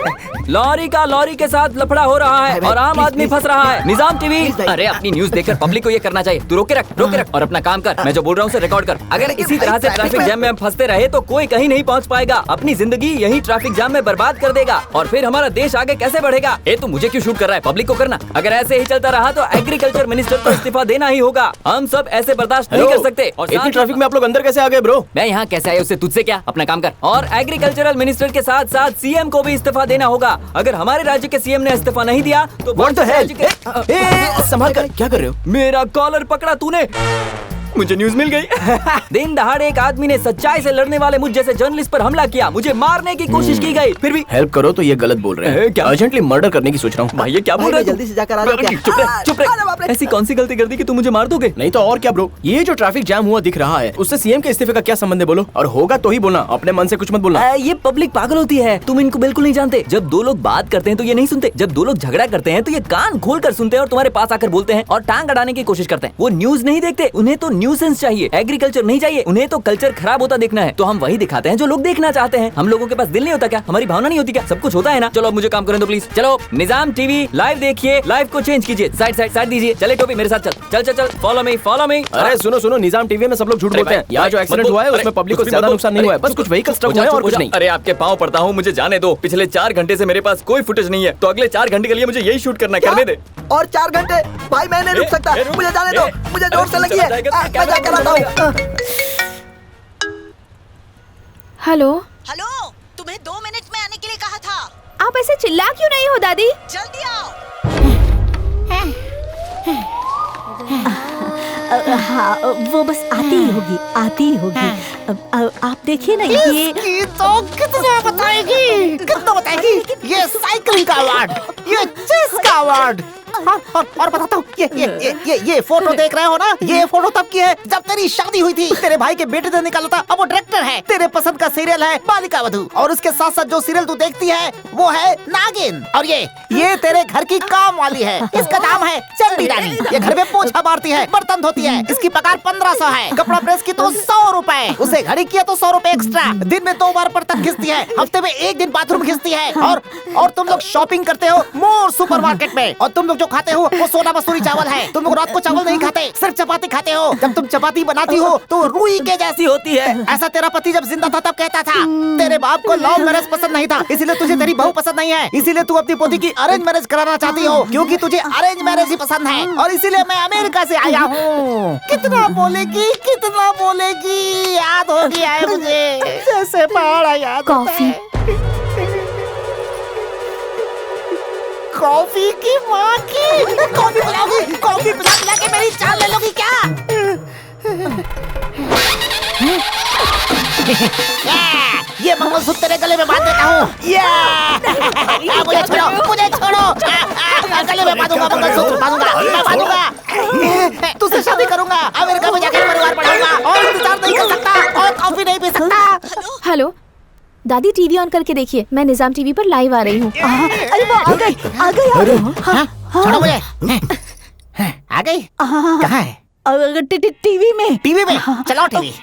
लॉरी का लॉरी के साथ लफड़ा हो रहा है और आम आदमी फंस रहा है। निजाम टीवी, अरे अपनी न्यूज देखकर पब्लिक को ये करना चाहिए। तू रोके रख और अपना काम कर। मैं जो बोल रहा हूँ उसे रिकॉर्ड कर। अगर इसी तरह से ट्रैफिक जैम में हम फंसते रहे तो कोई कहीं नहीं पहुँच पाएगा। अपनी जिंदगी यही ट्रैफिक जाम में बर्बाद कर देगा और फिर हमारा देश आगे कैसे बढ़ेगा? ए तू मुझे क्यों शूट कर रहा है? पब्लिक को करना। अगर ऐसे ही चलता रहा तो एग्रीकल्चर मिनिस्टर को इस्तीफा देना ही होगा। हम सब ऐसे बर्दाश्त नहीं कर सकते। और इतनी ट्रैफिक में आप लोग अंदर कैसे आ गए ब्रो? मैं यहाँ कैसे आया उससे तुझसे क्या? अपना काम कर। और एग्रीकल्चरल मिनिस्टर के साथ साथ सीएम को भी इस्तीफा देना होगा। अगर हमारे राज्य के सीएम ने इस्तीफा नहीं दिया तो व्हाट द हेल? संभाल कर, क्या कर रहे हो? मेरा कॉलर पकड़ा तूने। मुझे न्यूज मिल गई। दिन दहाड़े एक आदमी ने सच्चाई से लड़ने वाले मुझ जैसे जर्नलिस्ट पर हमला किया, मुझे मारने की कोशिश की गई, फिर भी हेल्प करो तो ये गलत बोल रहे हैं। क्या अर्जेंटली मर्डर करने की सोच रहा हूँ। भाई ये क्या बोल रहा है? जल्दी से जाकर आ जाओ। क्या? चुप रह, चुप रह। ऐसी कौन सी गलती कर दी कि तुम मुझे मार दोगे? नहीं तो और क्या ब्रो, ये जो ट्रैफिक जैम हुआ दिख रहा है उससे सीएम के इस्तीफे का क्या संबंध है बोलो? और होगा तो ही बोलना, अपने मन से कुछ मत बोलना। ये पब्लिक पागल होती है, तुम इनको बिल्कुल नहीं जानते। जब दो लोग बात करते हैं तो ये नहीं सुनते, जब दो लोग झगड़ा करते हैं तो ये कान खोल कर सुनते हैं और तुम्हारे पास आकर बोलते हैं और टांग अड़ाने की कोशिश करते हैं। वो न्यूज नहीं देखते, उन्हें तो न्यूसेंस चाहिए, एग्रीकल्चर नहीं चाहिए, उन्हें तो कल्चर खराब होता देखना है। तो हम वही दिखाते हैं जो लोग देखना चाहते हैं। हम लोगों के पास दिल नहीं होता क्या? हमारी भावना नहीं होती क्या? सब कुछ होता है ना। चलो अब मुझे काम करने दो प्लीज। चलो निजाम टीवी लाइव देखिए, लाइव को चेंज कीजिए, साइड साइड साइड दीजिए। चले टोपी मेरे साथ चल चल चल चल, फॉलो मी फॉलो मी। अरे सुनो सुनो, निजाम टीवी में सब लोग झूठ बोलते हैं। यहाँ जो एक्सीडेंट हुआ है उसमें पब्लिक को ज्यादा नुकसान नहीं हुआ है, बस कुछ व्हीकल स्ट्रक हुए हैं और कुछ नहीं। अरे आपके पाँव पड़ता हूँ, मुझे जाने दो। पिछले 4 घंटे से मेरे पास कोई फुटेज नहीं है, तो अगले 4 घंटे के लिए मुझे यही शूट करना, करने दे। और 4 घंटे? भाई मैं नहीं रुक सकता, मुझे जाने दो, मुझे जोर से लगी है। मैं जाकर आता हूँ। हेलो हेलो, तुम्हें 2 मिनट में आने के लिए कहा था। आप ऐसे चिल्ला क्यों नहीं हो दादी? जल्दी आओ। हाँ वो बस आती ही होगी, आती ही होगी। आप देखिए ना ये तो कितना बताएगी, कितना बताएगी? ये साइकिलिंग का अवार्ड, ये चेस का अवार्ड। और बताता हूँ, ये फोटो देख रहे हो ना, ये फोटो तब की है जब तेरी शादी हुई थी। तेरे भाई के बेटे ने निकाला था, अब वो डायरेक्टर है। तेरे पसंद का सीरियल है बालिका वधू, और उसके साथ साथ जो सीरियल तू देखती है वो है नागिन। और ये तेरे घर की काम वाली है, इसका नाम है चंडी रानी। ये घर में पोछा मारती है, बर्तन धोती है, इसकी पगार 1500 है। कपड़ा प्रेस की तो 100 रुपए, उसे घड़ी किया तो 100 रुपए एक्स्ट्रा। दिन में 2 बार बर्तन घिसती है, हफ्ते में 1 दिन बाथरूम घिसती है। और तुम लोग शॉपिंग करते हो मोर सुपरमार्केट में, और तुम लोग जो खाते हो वो सोना मसूरी चावल है। तुम लोग रात को चावल नहीं खाते, सिर्फ चपाती खाते हो। जब तुम चपाती बनाती हो तो रुई के जैसी होती है। ऐसा तेरा पति जब जिंदा था तब कहता था। तेरे बाप को लव मैरिज पसंद नहीं था, इसीलिए तुझे तेरी बहू पसंद नहीं है। इसीलिए तू अपनी पोती की अरेंज मैरिज कराना चाहती हो, क्योंकि तुझे अरेंज मैरिज ही पसंद है। और इसीलिए मैं अमेरिका से आया हूँ। कितना बोलेगी, कितना बोलेगी? याद हो गया है मुझे, जैसे पहाड़ याद होता है। कॉफी की माँ की, कॉफी पिलाओगी? कॉफी पिला के मेरी चाल ले लोगी क्या? ये मंगलसूत्र तेरे गले में बांध देता हूँ। मुझे छोड़ो, मुझे छोड़ो। गले में बांधूंगा, मंगलसूत्र बांधूंगा, मैं बांधूंगा। तुझसे शादी करूंगा, अमेरिका में जाकर परिवार बढ़ाऊंगा, और इंतजार नहीं कर सकता, और कॉफी नहीं पी सकता। हेलो दादी, टीवी ऑन करके देखिए, मैं निजाम टीवी पर लाइव आ रही हूँ। अरे वो आ गई, आ गई। छोड़ो मुझे। आ गई? कहाँ है? टीवी में। टीवी में? चलाओ टीवी।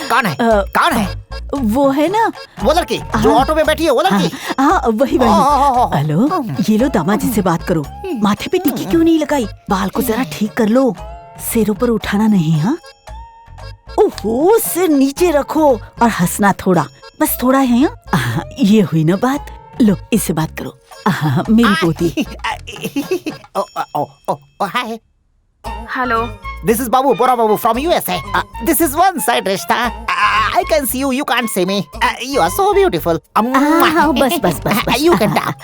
कौन है? कौन है? वो है ना वो लड़की जो ऑटो में बैठी है, वो लड़की। हाँ वही वही। हेलो, ये लो दामाद जी से बात करो। माथे पे टिक्की क्यों नहीं लगाई? बाल को जरा ठीक कर लो, सिर ऊपर उठाना नहीं। हाँ ओहो, सिर नीचे रखो और हंसना थोड़ा, बस थोड़ा है। ये हुई ना बात। लो इससे बात करो। मेरी पोती। Hi. Hello, This is Babu, Bora Babu from USA. This is one side rishta. I can see you, you can't see me. You are so beautiful. बस। You can talk.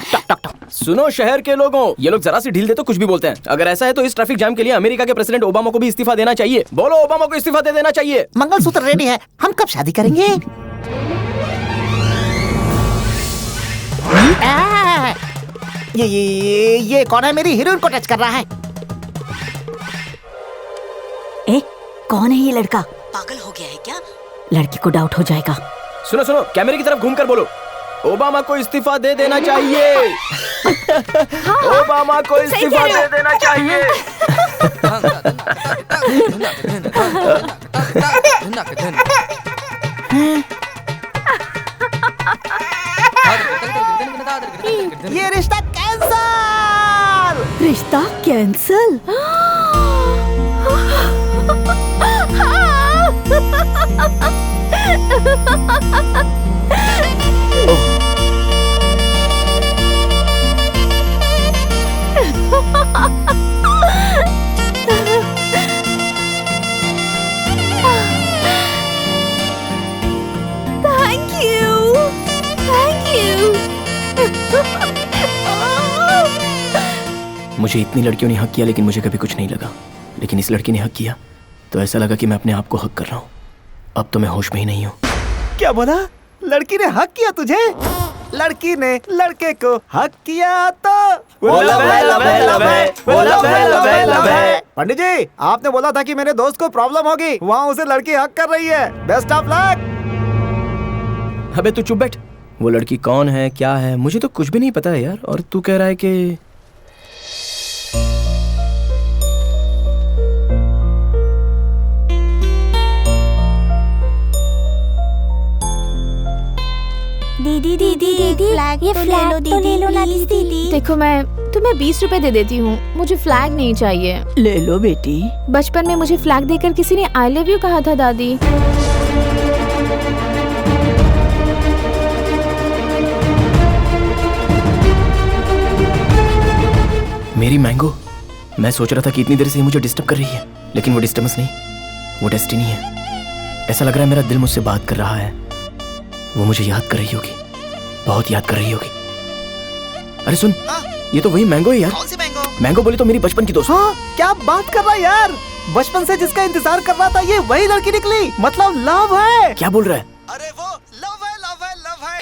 सुनो शहर के लोगों, ये लोग जरा सी ढील दे तो कुछ भी बोलते हैं। अगर ऐसा है तो इस ट्रैफिक जाम के लिए अमेरिका के प्रेसिडेंट ओबामा को भी इस्तीफा देना चाहिए। बोलो, ओबामा को इस्तीफा दे देना चाहिए। मंगलसूत्र रेडी है, हम कब शादी करेंगे? ये कौन है? मेरी हीरोइन को टच कर रहा है। कौन है ये लड़का? पागल हो गया है क्या? लड़की को डाउट हो जाएगा। सुनो सुनो, कैमरे की तरफ घूमकर बोलो, ओबामा को इस्तीफा दे देना चाहिए। ओबामा को इस्तीफा दे देना चाहिए। ये रिश्ता कैंसल। रिश्ता कैंसल? Thank you. मुझे इतनी लड़कियों ने हक किया, लेकिन मुझे कभी कुछ नहीं लगा। लेकिन इस लड़की ने हक किया तो ऐसा लगा कि मैं अपने आप को हक कर रहा हूँ। अब तो मैं होश में ही नहीं हूँ। क्या बोला? लड़की ने हक किया तुझे? लड़की ने लड़के को हक किया तो पंडित जी, आपने बोला था कि मेरे दोस्त को प्रॉब्लम होगी, वहाँ उसे लड़की हक कर रही है। Best of luck. अबे तू चुप बैठ। वो लड़की कौन है, क्या है, मुझे तो कुछ भी नहीं पता है यार। और तू कह रहा है कि दीदी ये फ्लैग तो ले लो ना दीदी। देखो मैं तुम्हें 20 रुपए दे देती हूँ, मुझे फ्लैग नहीं चाहिए। ले लो बेटी। बचपन में मुझे फ्लैग देकर किसी ने आई लव यू कहा था दादी। मेरी मैंगो, मैं सोच रहा था कि इतनी देर से ये मुझे डिस्टर्ब कर रही है, लेकिन वो डिस्टर्बेंस नहीं, वो डेस्टिनी है। ऐसा लग रहा है मेरा दिल मुझसे बात कर रहा है। वो मुझे याद कर रही होगी, बहुत याद कर रही होगी। अरे सुन, ये तो वही मैंगो है यार। कौन सी मैंगो? मैंगो बोली तो मेरी बचपन की दोस्त। हाँ, क्या बात कर रहा है यार? बचपन से जिसका इंतजार कर रहा था ये वही लड़की निकली, मतलब लव है। क्या बोल रहा है? अरे वो लव है, लव है, लव है।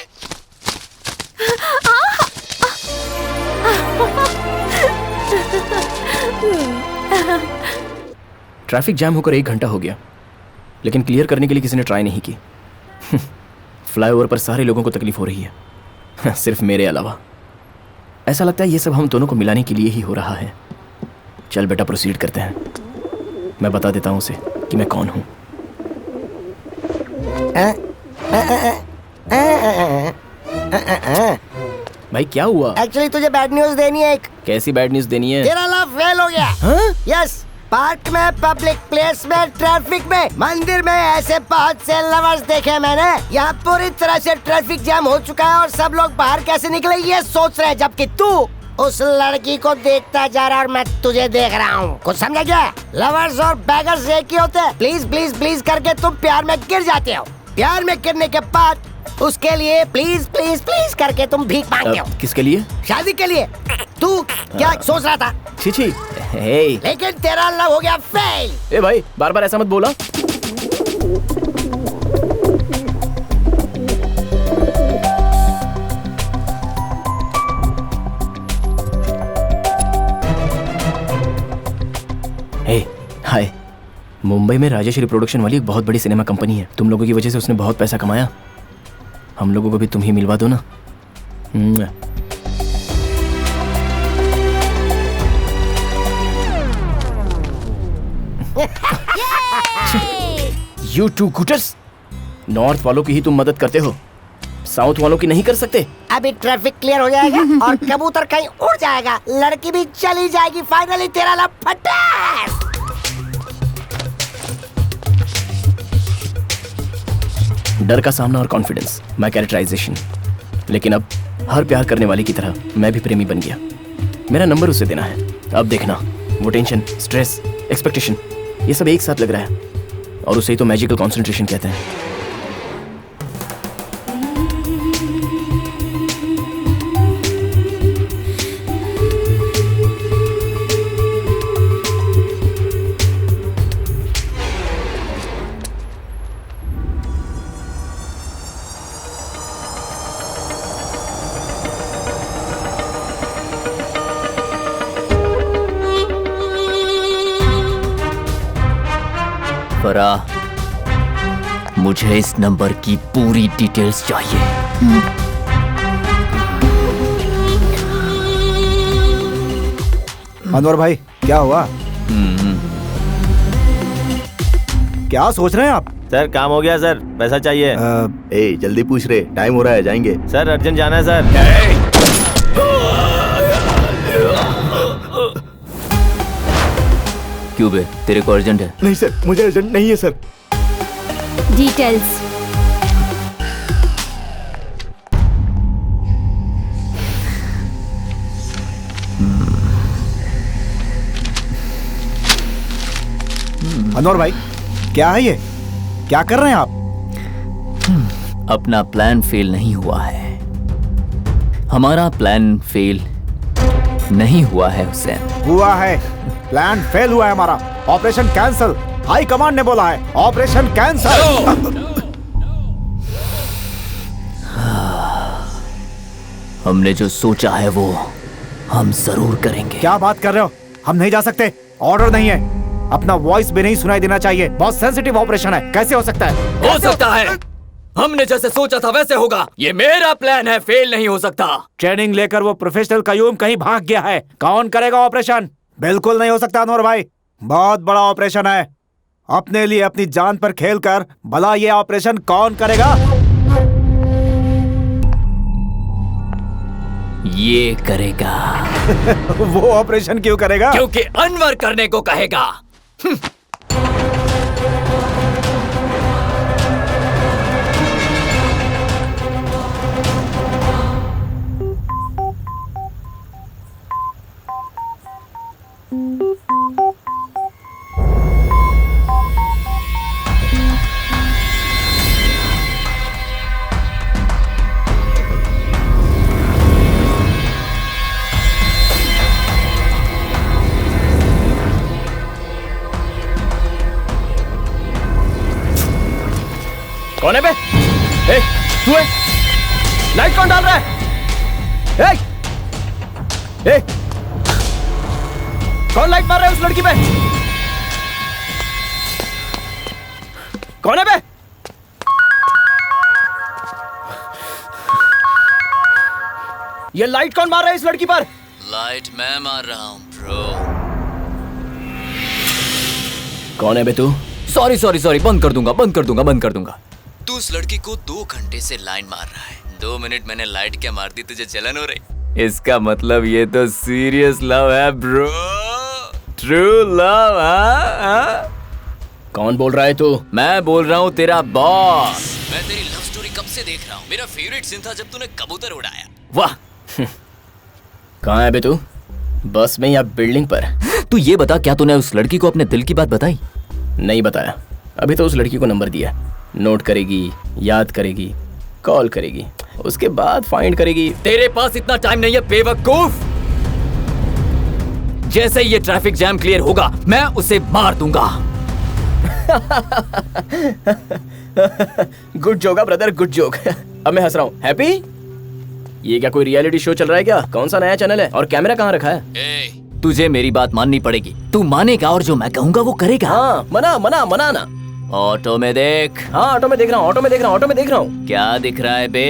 ट्रैफिक जैम होकर 1 घंटा हो गया, लेकिन क्लियर करने के लिए किसी ने ट्राई नहीं की। फ्लाईओवर पर सारे लोगों को तकलीफ हो रही है, सिर्फ मेरे अलावा। ऐसा लगता है ये सब हम दोनों को मिलाने के लिए ही हो रहा है। चल बेटा, प्रोसीड करते हैं। मैं बता देता हूँ उसे कि मैं कौन हूँ। भाई क्या हुआ? एक्चुअली तुझे बैड न्यूज देनी है। एक कैसी बैड न्यूज देनी है? तेरा लव फेल हो गया। हाँ? यस, पार्क में, पब्लिक प्लेस में, ट्रैफिक में, मंदिर में, ऐसे बहुत से लवर्स देखे मैंने। यहाँ पूरी तरह से ट्रैफिक जैम हो चुका है और सब लोग बाहर कैसे निकले ये सोच रहे, जबकि तू उस लड़की को देखता जा रहा और मैं तुझे देख रहा हूँ। कुछ समझा क्या? लवर्स और बैगर्स एक ही होते हैं। प्लीज प्लीज प्लीज करके तुम प्यार में गिर जाते हो। प्यार में गिरने के बाद उसके लिए प्लीज प्लीज प्लीज करके तुम भीख मांगते हो। किसके लिए? शादी के लिए। तू क्या सोच रहा था? छी। हे। लेकिन तेरा लव हो गया फेल। ए भाई, बार बार ऐसा मत बोला। हे, हाय। मुंबई में राजेश्वरी प्रोडक्शन वाली एक बहुत बड़ी सिनेमा कंपनी है। तुम लोगों की वजह से उसने बहुत पैसा कमाया। हम लोगों को भी तुम ही मिलवा दो ना। You two gutters! नॉर्थ वालों की ही तुम मदद करते हो, साउथ वालों की नहीं कर सकते। अभी ट्रैफिक क्लियर हो जाएगा और कबूतर कहीं उड़ जाएगा, लड़की भी चली जाएगी। फाइनली तेरा लव फटा। डर का सामना और कॉन्फिडेंस, माय कैरेक्टराइजेशन। लेकिन अब हर प्यार करने वाली की तरह मैं भी प्रेमी बन गया। मेरा नंबर उसे देना है। अब देखना, वो टेंशन, स्ट्रेस, एक्सपेक्टेशन, ये सब एक साथ लग रहा है और उसे ही तो मैजिकल कॉन्सेंट्रेशन कहते हैं। फराह, मुझे इस नंबर की पूरी डिटेल्स चाहिए। अनवर भाई, क्या हुआ? क्या सोच रहे हैं आप? सर काम हो गया सर, पैसा चाहिए। ए जल्दी पूछ रहे, टाइम हो रहा है, जाएंगे। सर अर्जेंट जाना है सर। क्यों बे, तेरे को अर्जेंट है? नहीं सर, मुझे अर्जेंट नहीं है सर। डिटेल्स। अनवर भाई, क्या है ये? क्या कर रहे हैं आप? अपना प्लान फेल नहीं हुआ है। हमारा प्लान फेल नहीं हुआ है हुसैन। हुआ है। प्लान फेल हुआ है हमारा, ऑपरेशन कैंसिल। हाई कमांड ने बोला है ऑपरेशन कैंसिल। हमने जो सोचा है वो हम जरूर करेंगे। क्या बात कर रहे हो? हम नहीं जा सकते, ऑर्डर नहीं है। अपना वॉइस भी नहीं सुनाई देना चाहिए, बहुत सेंसिटिव ऑपरेशन है। कैसे हो सकता है? हो सकता है, हमने जैसे सोचा था वैसे होगा। ये मेरा प्लान है, फेल नहीं हो सकता। ट्रेनिंग लेकर वो प्रोफेशनल कयूम कहीं भाग गया है। कौन करेगा ऑपरेशन? बिल्कुल नहीं हो सकता अनवर भाई, बहुत बड़ा ऑपरेशन है। अपने लिए अपनी जान पर खेलकर भला ये ऑपरेशन कौन करेगा? ये करेगा। वो ऑपरेशन क्यों करेगा? क्योंकि अनवर करने को कहेगा। कौन है बे? ए, तू है? लाइट कौन डाल रहा है? ए, कौन लाइट मार रहा है उस लड़की पे? कौन है बे? ये लाइट कौन मार रहा है इस लड़की पर? लाइट मैं मार रहा हूँ ब्रो। कौन है बे तू? सॉरी सॉरी सॉरी, बंद कर दूंगा, बंद कर दूंगा, बंद कर दूंगा। तू उस लड़की को 2 घंटे से लाइन मार रहा है। 2 मिनट मैंने लाइट क्या मार दी, तुझे जलन हो रही? इसका मतलब ये तो सीरियस लव है ब्रो, ट्रू लव। कौन बोल रहा है तू? मैं बोल रहा हूँ तेरा बॉस। मैं तेरी लव स्टोरी कब से देख रहा हूँ। मेरा फेवरेट सीन था जब तूने कबूतर उड़ाया। वाह। कहाँ है बे तू? बस में या बिल्डिंग पर? तू ये बता, क्या तूने उस लड़की को अपने दिल की बात बताई? नहीं बताया। अभी तो उस लड़की को नंबर दिया, नोट करेगी, याद करेगी, कॉल करेगी, उसके बाद फाइंड करेगी। तेरे पास इतना टाइम नहीं है बेवकूफ। जैसे ये ट्रैफिक जैम क्लियर होगा मैं उसे मार दूंगा। Good joke brother, good joke. अब मैं हंस रहा हूँ। हैप्पी? ये क्या कोई रियलिटी शो चल रहा है क्या? कौन सा नया चैनल है और कैमरा कहाँ रखा है? तुझे मेरी बात माननी पड़ेगी। तू मानेगा और जो मैं कहूँगा वो करेगा। हाँ, मना मना मना ना। ऑटो में देख। हाँ, ऑटो में देख रहा हूँ, ऑटो में देख रहा हूँ, ऑटो में देख रहा हूँ। क्या दिख रहा है बे?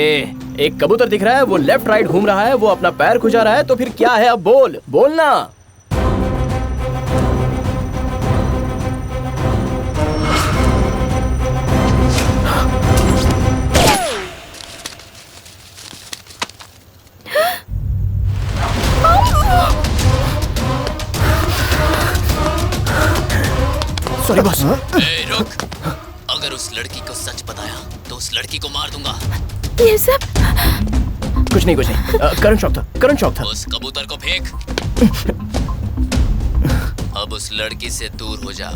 एक कबूतर दिख रहा है, वो लेफ्ट राइट घूम रहा है, वो अपना पैर खुजा रहा है। तो फिर क्या है? अब बोल, बोलना। Sorry boss. रुक, अगर उस लड़की को सच बताया तो उस लड़की को मार दूंगा। ये सब कुछ नहीं, कुछ नहीं। करंट शॉक था, करंट शॉक था। उस कबूतर को फेंक। अब उस लड़की से दूर हो जाओ।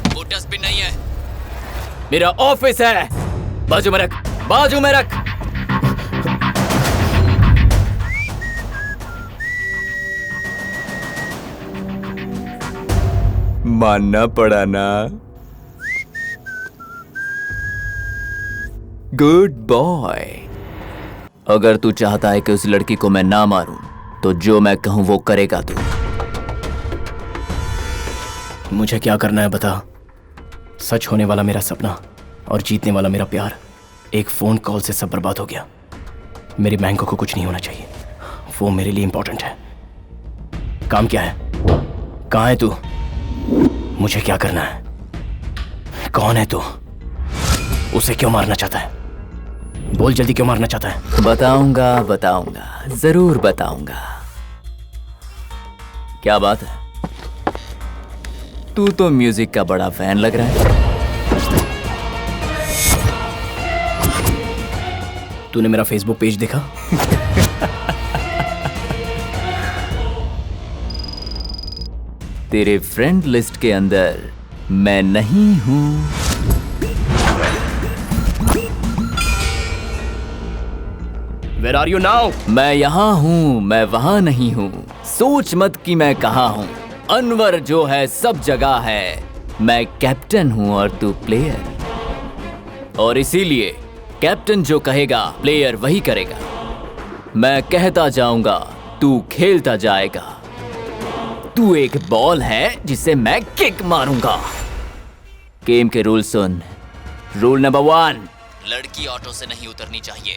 वो डस्टबिन नहीं है, मेरा ऑफिस है। बाजू में रख, बाजू में रख। मानना पड़ा ना। Good boy. अगर तू चाहता है कि उस लड़की को मैं ना मारूं तो जो मैं कहूं वो करेगा तू। मुझे क्या करना है बता। सच होने वाला मेरा सपना और जीतने वाला मेरा प्यार एक फोन कॉल से सब बर्बाद हो गया। मेरी मैंगो को कुछ नहीं होना चाहिए, वो मेरे लिए इंपॉर्टेंट है। काम क्या है? कहाँ है तू? मुझे क्या करना है? कौन है तू? उसे क्यों मारना चाहता है? बोल जल्दी, क्यों मारना चाहता है? बताऊंगा, बताऊंगा, जरूर बताऊंगा। क्या बात है, तू तो म्यूजिक का बड़ा फैन लग रहा है। तूने मेरा फेसबुक पेज देखा? तेरे फ्रेंड लिस्ट के अंदर मैं नहीं हूं। Where are you now? मैं यहाँ हूँ, मैं वहाँ नहीं हूँ। सोच मत कि मैं कहाँ हूँ। अनवर जो है सब जगह है। मैं कैप्टन हूँ और तू प्लेयर। और इसीलिए कैप्टन जो कहेगा प्लेयर वही करेगा। मैं कहता जाऊंगा, तू खेलता जाएगा। तू एक बॉल है जिसे मैं किक मारूंगा। गेम के रूल सुन। रूल नंबर 1, लड़की ऑटो से नहीं उतरनी चाहिए।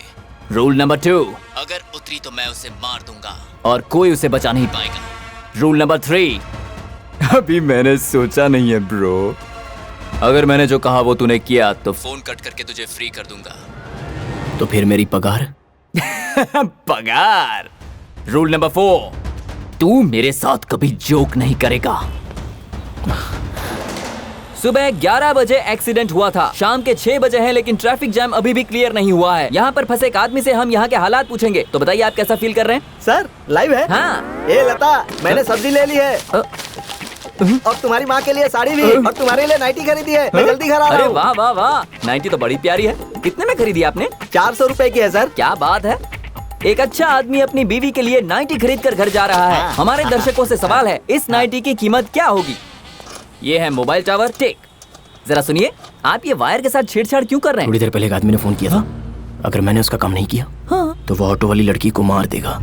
रूल नंबर 2, अगर उतरी तो मैं उसे मार दूंगा और कोई उसे बचा नहीं पाएगा। रूल नंबर 3, अभी मैंने सोचा नहीं है ब्रो। अगर मैंने जो कहा वो तूने किया तो फोन कट करके तुझे फ्री कर दूंगा। तो फिर मेरी पगार? पगार। रूल नंबर 4, तू मेरे साथ कभी जोक नहीं करेगा। सुबह 11 बजे एक्सीडेंट हुआ था। शाम के 6 बजे है लेकिन ट्रैफिक जैम अभी भी क्लियर नहीं हुआ है। यहाँ पर फंसे एक आदमी से हम यहाँ के हालात पूछेंगे। तो बताइए आप कैसा फील कर रहे हैं? सर लाइव है? हाँ। ए लता, मैंने सब्जी ले ली है और तुम्हारी माँ के लिए साड़ी भी और तुम्हारे लिए नाइटी खरीदी है। मैं जल्दी घर आ रहा अरे हूँ। वाह वाह वाह, नाइटी तो बड़ी प्यारी है। कितने में खरीदी आपने? 400 रुपए की है सर। क्या बात है। एक अच्छा आदमी अपनी बीवी के लिए नाइटी खरीद कर घर जा रहा है। हमारे दर्शकों से सवाल है, इस नाइटी की कीमत क्या होगी? ये है मोबाइल टावर टेक। जरा सुनिए, आप ये वायर के साथ छेड़छाड़ क्यों कर रहे हैं? थोड़ी देर पहले एक आदमी ने फोन किया था। अगर मैंने उसका काम नहीं किया तो वो ऑटो वाली लड़की को मार देगा।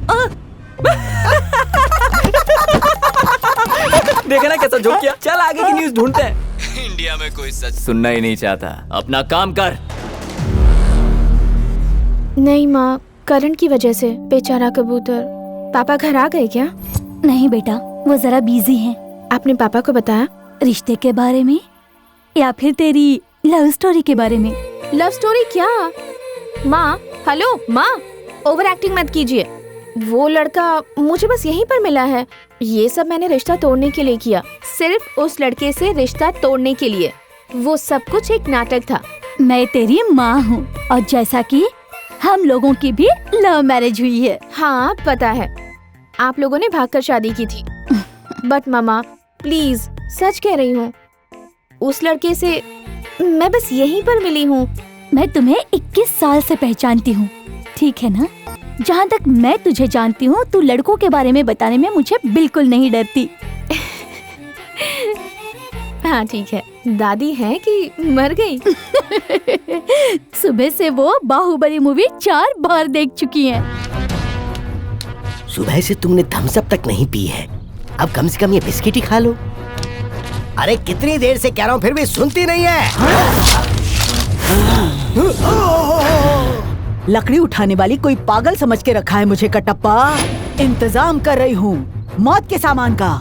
देखा ना कैसा जोक किया। चल आगे की न्यूज़ ढूंढते हैं। इंडिया में कोई सच सुनना ही नहीं चाहता। अपना काम कर। नहीं माँ, करंट की वजह से बेचारा कबूतर। पापा घर आ गए क्या? नहीं बेटा, वो जरा बिजी हैं। आपने पापा को बताया? रिश्ते के बारे में या फिर तेरी लव स्टोरी के बारे में? लव स्टोरी क्या? माँ, हेलो माँ, ओवर एक्टिंग मत कीजिए। वो लड़का मुझे बस यहीं पर मिला है। ये सब मैंने रिश्ता तोड़ने के लिए किया, सिर्फ उस लड़के से रिश्ता तोड़ने के लिए। वो सब कुछ एक नाटक था। मैं तेरी माँ हूँ और जैसा कि हम लोगों की भी लव मैरिज हुई है। हाँ पता है, आप लोगों ने भागकर शादी की थी। बट मामा प्लीज, सच कह रही हूँ, उस लड़के से मैं बस यहीं पर मिली हूँ। मैं तुम्हें 21 साल से पहचानती हूँ, ठीक है ना? जहाँ तक मैं तुझे जानती हूँ, तू लड़कों के बारे में बताने में मुझे बिल्कुल नहीं डरती। हाँ ठीक है, दादी है कि मर गई? सुबह से वो बाहुबली मूवी 4 बार देख चुकी हैं। सुबह से तुमने थम्स अप तक नहीं पी है, अब कम से कम ये बिस्किट ही खा लो। अरे कितनी देर से कह रहा हूँ फिर भी सुनती नहीं है। लकड़ी उठाने वाली कोई पागल समझ के रखा है मुझे कटप्पा। इंतजाम कर रही हूँ मौत के सामान का।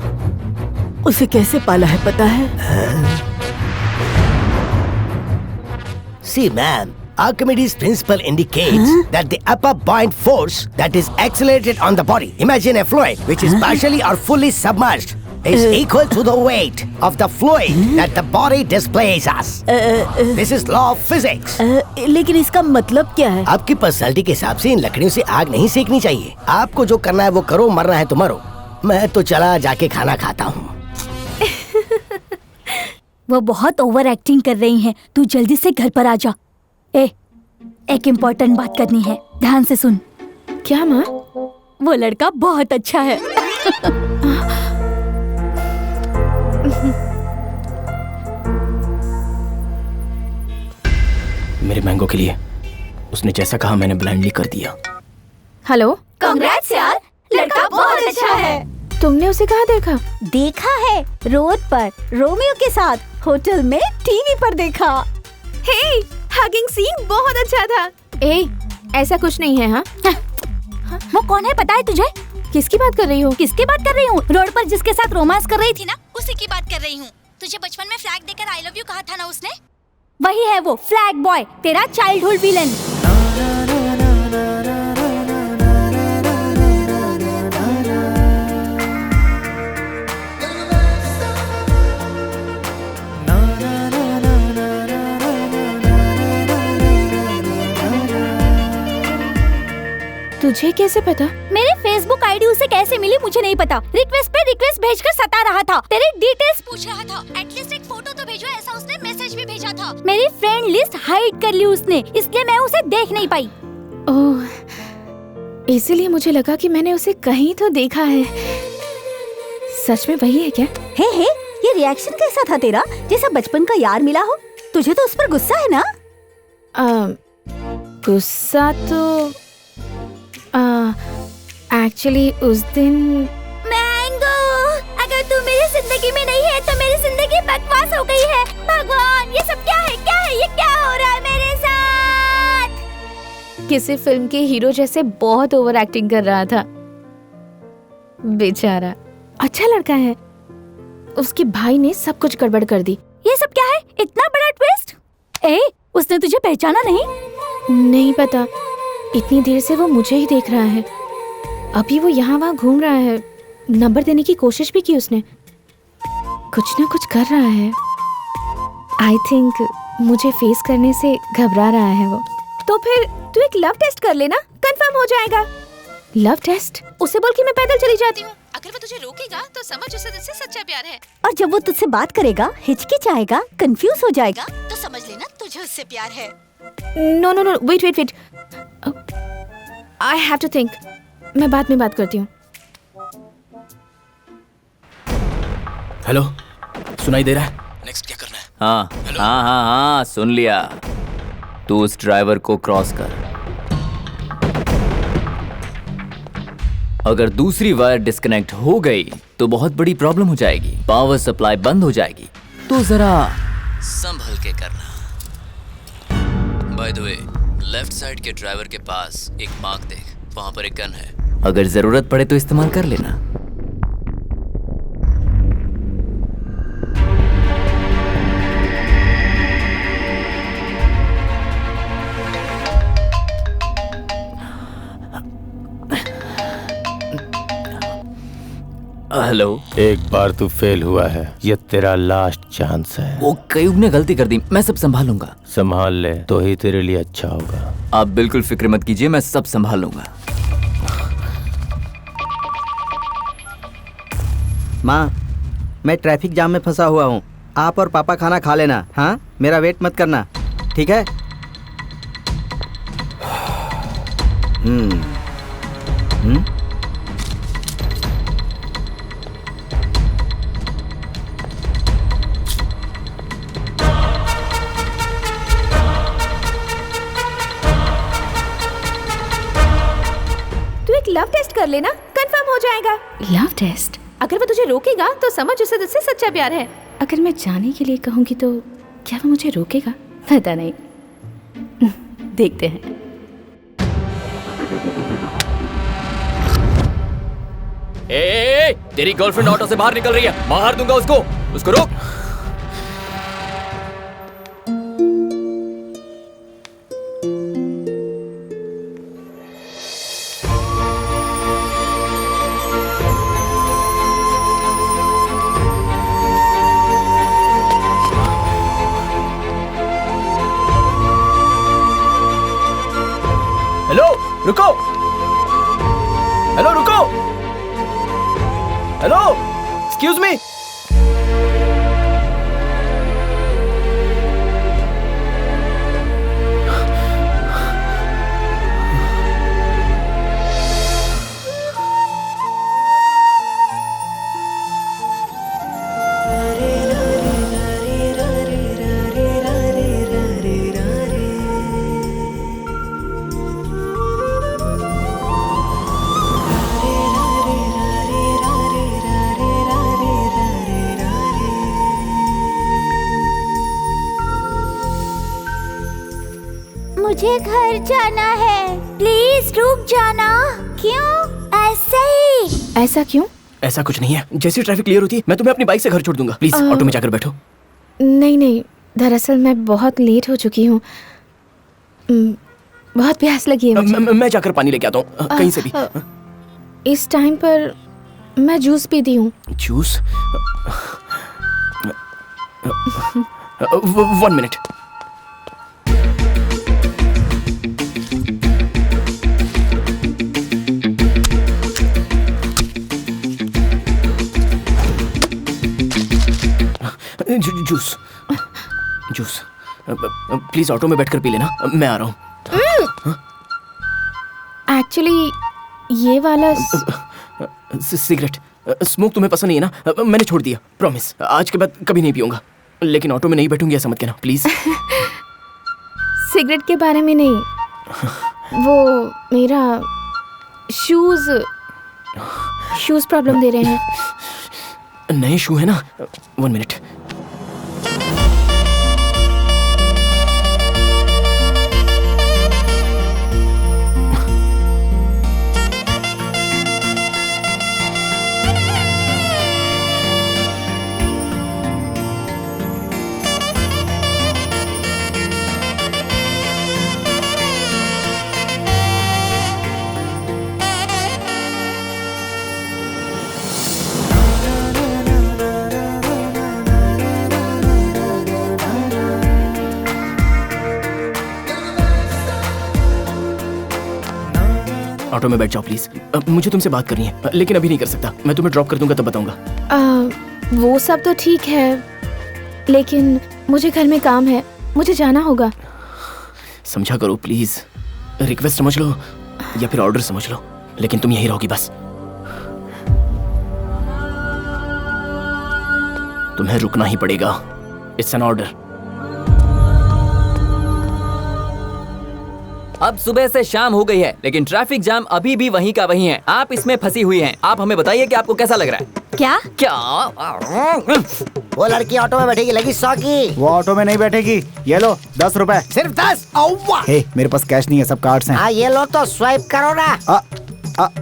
उसे कैसे पाला है पता है? See ma'am, Archimedes' principle indicates that the upper buoyant force that is accelerated on the body, imagine a fluid which is partially or fully submerged, is equal to the weight of the fluid that the body displaces. This is law of physics. लेकिन इसका मतलब क्या है? आपकी personality के हिसाब से इन लकड़ियों से आग नहीं सेकनी चाहिए। आपको जो करना है वो करो, मरना है तो मरो। मैं तो चला जाके खाना खाता हूँ। वो बहुत ओवर एक्टिंग कर रही हैं। तू जल्दी से घर पर आ जा। एक इम्पोर्टेंट बात करनी है, ध्यान से सुन। क्या माँ? वो लड़का बहुत अच्छा है। मेरे मैंगो के लिए उसने जैसा कहा मैंने ब्लाइंडली कर दिया। हेलो, कांग्रेट्स यार, लड़का बहुत अच्छा है। तुमने उसे कहाँ देखा? देखा है रोड पर, रोमियो के साथ, होटल में, टीवी पर देखा। हे, हगिंग सीन बहुत अच्छा था। ऐसा कुछ नहीं है। हाँ, वो कौन है पता है तुझे? किसकी बात कर रही हो? किसकी बात कर रही हूँ? रोड पर जिसके साथ रोमांस कर रही थी ना, उसी की बात कर रही हूँ। तुझे बचपन में फ्लैग देकर आई लव यू कहा था ना उसने? वही है वो फ्लैग बॉय, तेरा चाइल्डहुड विलन। तुझे कैसे पता? मेरे फेसबुक आईडी उसे कैसे मिली मुझे नहीं पता। रिक्वेस्ट पे रिक्वेस्ट भेजकर सता रहा था, तेरी डिटेल्स पूछ रहा था। एटलीस्ट एक फोटो तो भेजो, ऐसा उसने मैसेज भी भेजा था। मेरी फ्रेंड लिस्ट हाइड कर ली उसने, इसलिए मैं उसे देख नहीं पाई। ओह, इसीलिए मुझे लगा कि मैंने उसे कहीं तो देखा है। सच में वही है क्या? हे, ये रिएक्शन कैसा था तेरा? जैसा बचपन का यार मिला हो। तुझे तो उस पर गुस्सा है ना? गुस्सा तो एक्चुअली उस दिन मैंगो, अगर तू मेरी जिंदगी में नहीं है तो मेरी जिंदगी बकवास हो गई है। भगवान, ये सब क्या है? क्या है ये? क्या हो रहा है मेरे साथ? किसी फिल्म के हीरो जैसे बहुत ओवर एक्टिंग कर रहा था। बेचारा अच्छा लड़का है। उसके भाई ने सब कुछ गड़बड़ कर दी। ये सब क्या है? इतना बड़ा ट्विस्ट? उसने तुझे पहचाना नहीं? नहीं पता, इतनी देर से वो मुझे ही देख रहा है। अभी वो यहाँ वहाँ घूम रहा है। नंबर देने की कोशिश भी की उसने। कुछ ना कुछ कर रहा है। आई थिंक मुझे फेस करने से घबरा रहा है वो। तो फिर तू एक लव टेस्ट कर लेना, कंफर्म हो जाएगा। Love test? उसे बोल कि मैं पैदल चली जाती हूँ। अगर वो तुझे रोकेगा तो समझ उसे तुझसे सच्चा प्यार है। और जब वो तुझसे बात करेगा, हिचकिचाएगा, कंफ्यूज हो जाएगा, तो समझ लेना तुझे उससे प्यार है। No, wait. I have to think. मैं बाद में बात करती हूँ। हेलो, सुनाई दे रहा है? नेक्स्ट क्या करना है? हाँ, सुन लिया। तू उस ड्राइवर को क्रॉस कर। अगर दूसरी वायर डिस्कनेक्ट हो गई तो बहुत बड़ी प्रॉब्लम हो जाएगी। पावर सप्लाई बंद हो जाएगी। तो जरा संभल के करना। By the way, left side के ड्राइवर के पास एक मार्क देख, वहां पर एक गन है। अगर जरूरत पड़े तो इस्तेमाल कर लेना। हेलो, एक बार तू फेल हुआ है, ये तेरा लास्ट चांस है। वो कयूब ने गलती कर दी, मैं सब संभालूंगा। संभाल ले तो ही तेरे लिए अच्छा होगा। आप बिल्कुल फिक्र मत कीजिए, मैं सब संभाल लूंगा। माँ, मैं ट्रैफिक जाम में फंसा हुआ हूँ। आप और पापा खाना खा लेना। हाँ, मेरा वेट मत करना, ठीक है? लव टेस्ट कर लेना, कंफर्म हो जाएगा। Love test? अगर वो तुझे रोकेगा तो समझ उसे तुझसे सच्चा प्यार है। अगर मैं जाने के लिए कहूंगी तो क्या वो मुझे रोकेगा? पता नहीं, देखते हैं। ए, तेरी गर्लफ्रेंड ऑटो से बाहर निकल रही है, मार दूंगा उसको रोक। रुको! Hello, excuse me. मुझे घर जाना है, प्लीज रुक जाना। क्यों? ऐसे ही। ऐसा क्यों? ऐसा कुछ नहीं है, जैसी ट्रैफिक क्लियर होती है मैं तुम्हें अपनी बाइक से घर छोड़ दूंगा। प्लीज ऑटो में जाकर बैठो। नहीं, दरअसल मैं बहुत लेट हो चुकी हूँ। बहुत प्यास लगी है मुझे। मैं जाकर पानी लेके आता हूँ कहीं से भी। इस टाइम पर मैं जूस पीती हूँ। Juice? 1 minute. Juice please auto में बैठकर पी लेना, मैं आ रहा हूँ। एक्चुअली ये वाला सिगरेट स्मोक तुम्हें पसंद नहीं है ना? मैंने छोड़ दिया, प्रॉमिस। आज के बाद कभी नहीं पीऊंगा, लेकिन ऑटो में नहीं बैठूंगी ऐसा मत कहना प्लीज। सिगरेट के बारे में नहीं, वो मेरा शूज प्रॉब्लम दे रहे हैं। नए शू है ना? 1 मिनट। ऑटो में बैठ जाओ प्लीज, मुझे तुमसे बात करनी है, लेकिन अभी नहीं कर सकता। मैं तुम्हें ड्रॉप कर दूंगा तब बताऊंगा। वो सब तो ठीक है, लेकिन मुझे घर में काम है, मुझे जाना होगा। समझा करो प्लीज, रिक्वेस्ट समझ लो या फिर ऑर्डर समझ लो, लेकिन तुम यही रहोगी बस। तुम्हें रुकना ही पड़ेगा, इट्स एन ऑर्डर। अब सुबह से शाम हो गई है, लेकिन ट्रैफिक जाम अभी भी वहीं का वहीं है। आप इसमें फंसी हुई हैं। आप हमें बताइए कि आपको कैसा लग रहा है? क्या वो लड़की ऑटो में बैठेगी, लगी 100 की। वो ऑटो में नहीं बैठेगी। ये लो 10 रुपए। सिर्फ 10? हे, मेरे पास कैश नहीं है, सब कार्ड्स हैं। हाँ ये लो तो स्वाइप करो ना।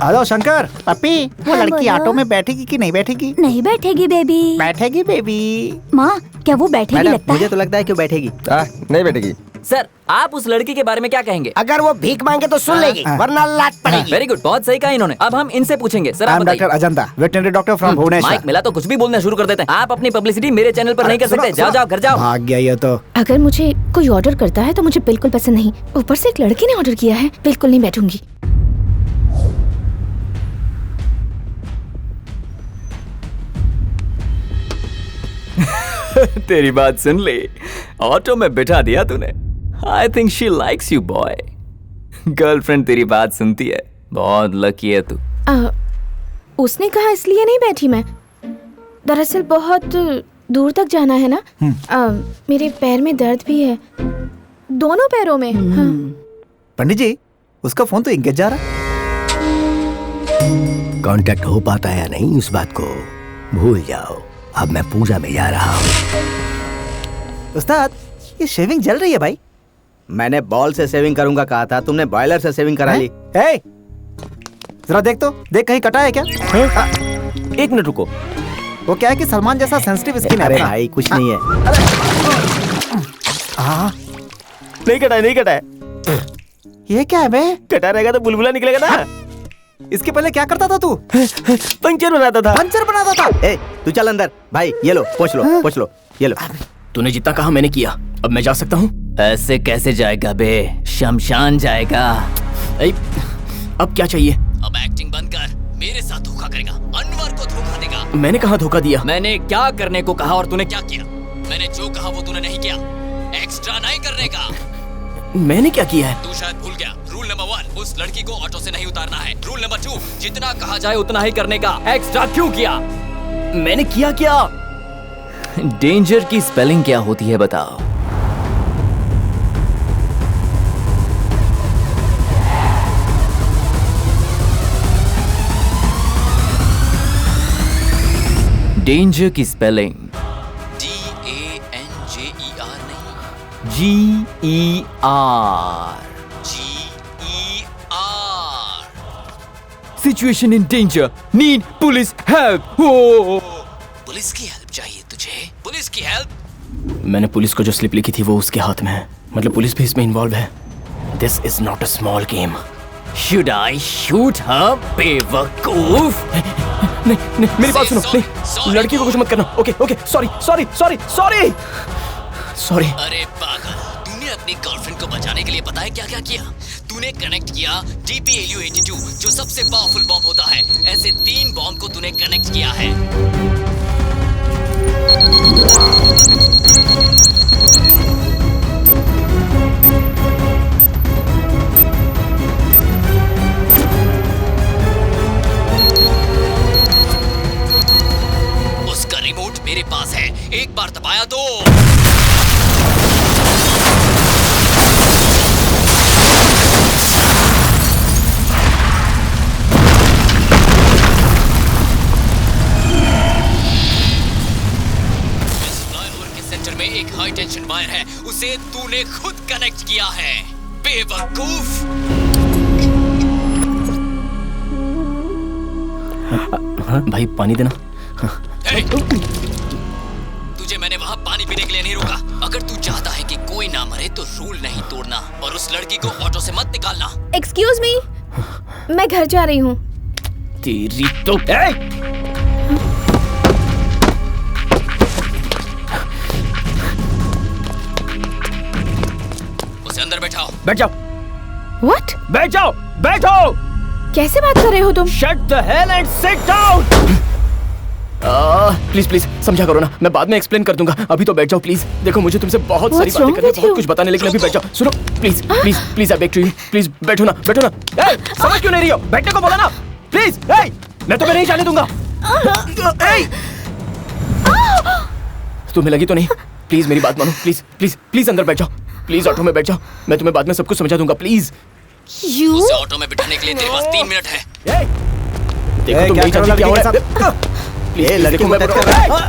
हेलो शंकर। पप्पी, वो हाँ, लड़की बोलो। ऑटो में बैठेगी कि नहीं बैठेगी? नहीं बैठेगी बेबी। बैठेगी बेबी। माँ, क्या वो बैठेगी लगता है? मुझे तो लगता है कि वो बैठेगी। नहीं बैठेगी। सर, आप उस लड़की के बारे में क्या कहेंगे? अगर वो भीख मांगे तो सुन लेगी, वरना लात पड़ेगी। वेरी गुड, बहुत सही कहा इन्होंने। अब हम इनसे पूछेंगे। सर, आई आप एम बताइए। Doctor Ajanta, veterinary doctor from Bhubaneswar. Mic मिला तो कुछ भी बोलना शुरू कर देते हैं। आप अपनी पब्लिसिटी मेरे चैनल पर नहीं कर सकते। जाओ जाओ, घर जाओ। भाग गया ये तो। अगर मुझे कोई ऑर्डर करता है तो मुझे बिल्कुल पसंद नहीं, ऊपर से एक लड़की ने ऑर्डर किया है, बिल्कुल नहीं बैठूंगी। तेरी बात सुन ली, ऑटो में बिठा दिया तूने। I think she likes you boy. Girlfriend तेरी बात सुनती है, बहुत लकी है तू। उसने कहा इसलिए नहीं बैठी मैं। दरअसल बहुत दूर तक जाना है ना। मेरे पैर में दर्द भी है, दोनों पैरों में। हाँ। पंडित जी, उसका फोन तो इंगेज जा रहा। कांटेक्ट हो पाता है या नहीं उस बात को भूल जाओ। अब मैं पूजा में जा रहा हूँ। उस्ताद, ये शेविंग जल रही है भाई। मैंने बॉल से सेविंग करूंगा कहा था, तुमने बॉयलर से सेविंग करा ली। ए, जरा देख तो, देख कहीं कटा है क्या? एक मिनट रुको। वो क्या है कि सलमान जैसा सेंसिटिव स्किन है। अरे भाई कुछ नहीं है। नहीं कटा है, नहीं कटा है। ये क्या है बे? कटा रहेगा तो बुलबुला निकलेगा ना। इसके पहले क्या करता था तू? पंचर बनाता था। पंचर बनाता था। ए, तू चल अंदर। भाई ये लो, पोंछ लो, पोंछ लो, ये लो। तूने जितना कहा मैंने किया, अब मैं जा सकता हूँ? ऐसे कैसे जाएगा बे, शमशान जाएगा। अब क्या चाहिए? अब एक्टिंग बंद कर, मेरे साथ धोखा करेगा, अनवर को धोखा देगा। मैंने कहा धोखा दिया? मैंने क्या करने को कहा और तूने क्या किया? मैंने जो कहा वो तूने नहीं किया। एक्स्ट्रा नहीं करने का। मैंने क्या किया है? तू शायद भूल गया। रूल नंबर 1, उस लड़की को ऑटो से नहीं उतारना है। रूल नंबर 2, जितना कहा जाए उतना ही करने का। एक्स्ट्रा क्यों किया? मैंने किया क्या? डेंजर की स्पेलिंग क्या होती है बताओ? डेंजर की स्पेलिंग DANGER नहीं, GER। Situation in danger, need police help. Police की हेल्प चाहिए तुझे? पुलिस की हेल्प? मैंने पुलिस को जो स्लिप लिखी थी वो उसके हाथ में है, मतलब पुलिस भी इसमें इन्वॉल्व है। This is not a small game. Should I shoot her बेवकूफ? नहीं, मेरी बात सुनो। नहीं, लड़की को कुछ मत करना। Okay okay, sorry sorry sorry sorry sorry. अरे पागल, तूने अपनी गर्लफ्रेंड को बचाने के लिए पता है क्या क्या किया? तूने कनेक्ट किया DPLU-82, जो सबसे पावरफुल बॉम्ब होता है। ऐसे 3 बॉम्ब को तूने कनेक्ट किया है। कनेक्शन वायर है उसे तूने खुद कनेक्ट किया है, बेवकूफ। भाई पानी देना। तुझे मैंने वहाँ पानी पीने के लिए नहीं रोका। अगर तू चाहता है कि कोई ना मरे तो रूल नहीं तोड़ना और उस लड़की को ऑटो से मत निकालना। एक्सक्यूज मी, मैं घर जा रही हूँ। तेरी तो उसे अंदर बैठाओ। बैठ जाओ। What? बैठ जाओ, बैठो। कैसे बात कर रहे हो तुम? Shut the hell and sit down. Please please समझा करो ना, मैं बाद में एक्सप्लेन कर दूंगा, अभी तो बैठ जाओ प्लीज। देखो मुझे तुमसे बहुत सारी बातें करनी है, बहुत कुछ बताने, लेकिन अभी बैठ जाओ। सुनो please please please, I beg to you, please बैठो ना, बैठो ना। ए, समझ क्यों नहीं रही हो? बैठने को बोला ना, प्लीज। ए, मैं तुम्हें नहीं जाने दूंगा। तुम्हें लगी तो नहीं? प्लीज मेरी बात मानो, प्लीज प्लीज प्लीज अंदर बैठ जाओ, प्लीज ऑटो में बैठ जाओ, मैं तुम्हें बाद में सब कुछ समझा दूंगा, प्लीज। उसे ऑटो में बिठाने के लिए तेरे पास 3 मिनट है। देखो तुम नहीं जानती क्या हो रहा है। ये लड़की को मैं बता रहा हूं।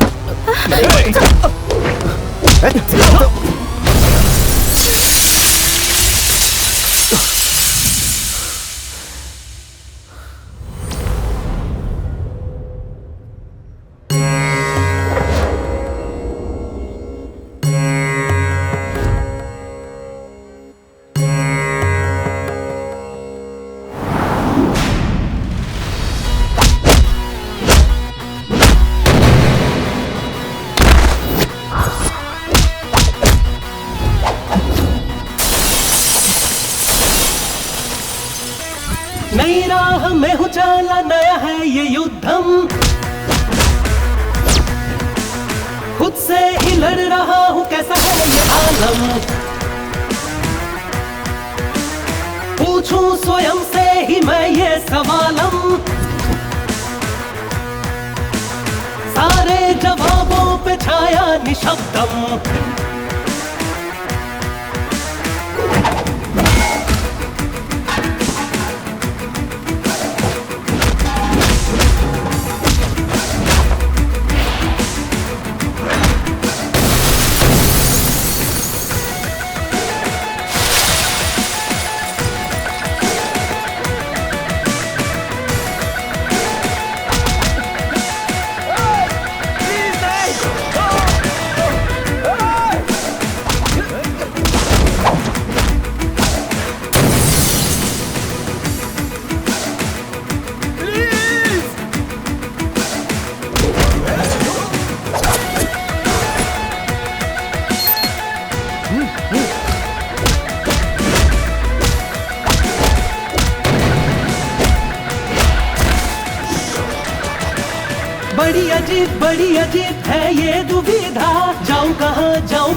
नई राह में हूँ चला, नया है ये युद्धम, खुद से ही लड़ रहा हूँ, कैसा है ये आलम। पूछूं स्वयं से ही मैं ये सवालम, सारे जवाबों पे छाया निशब्दम। बड़ी अजीब है ये दुविधा, जाऊं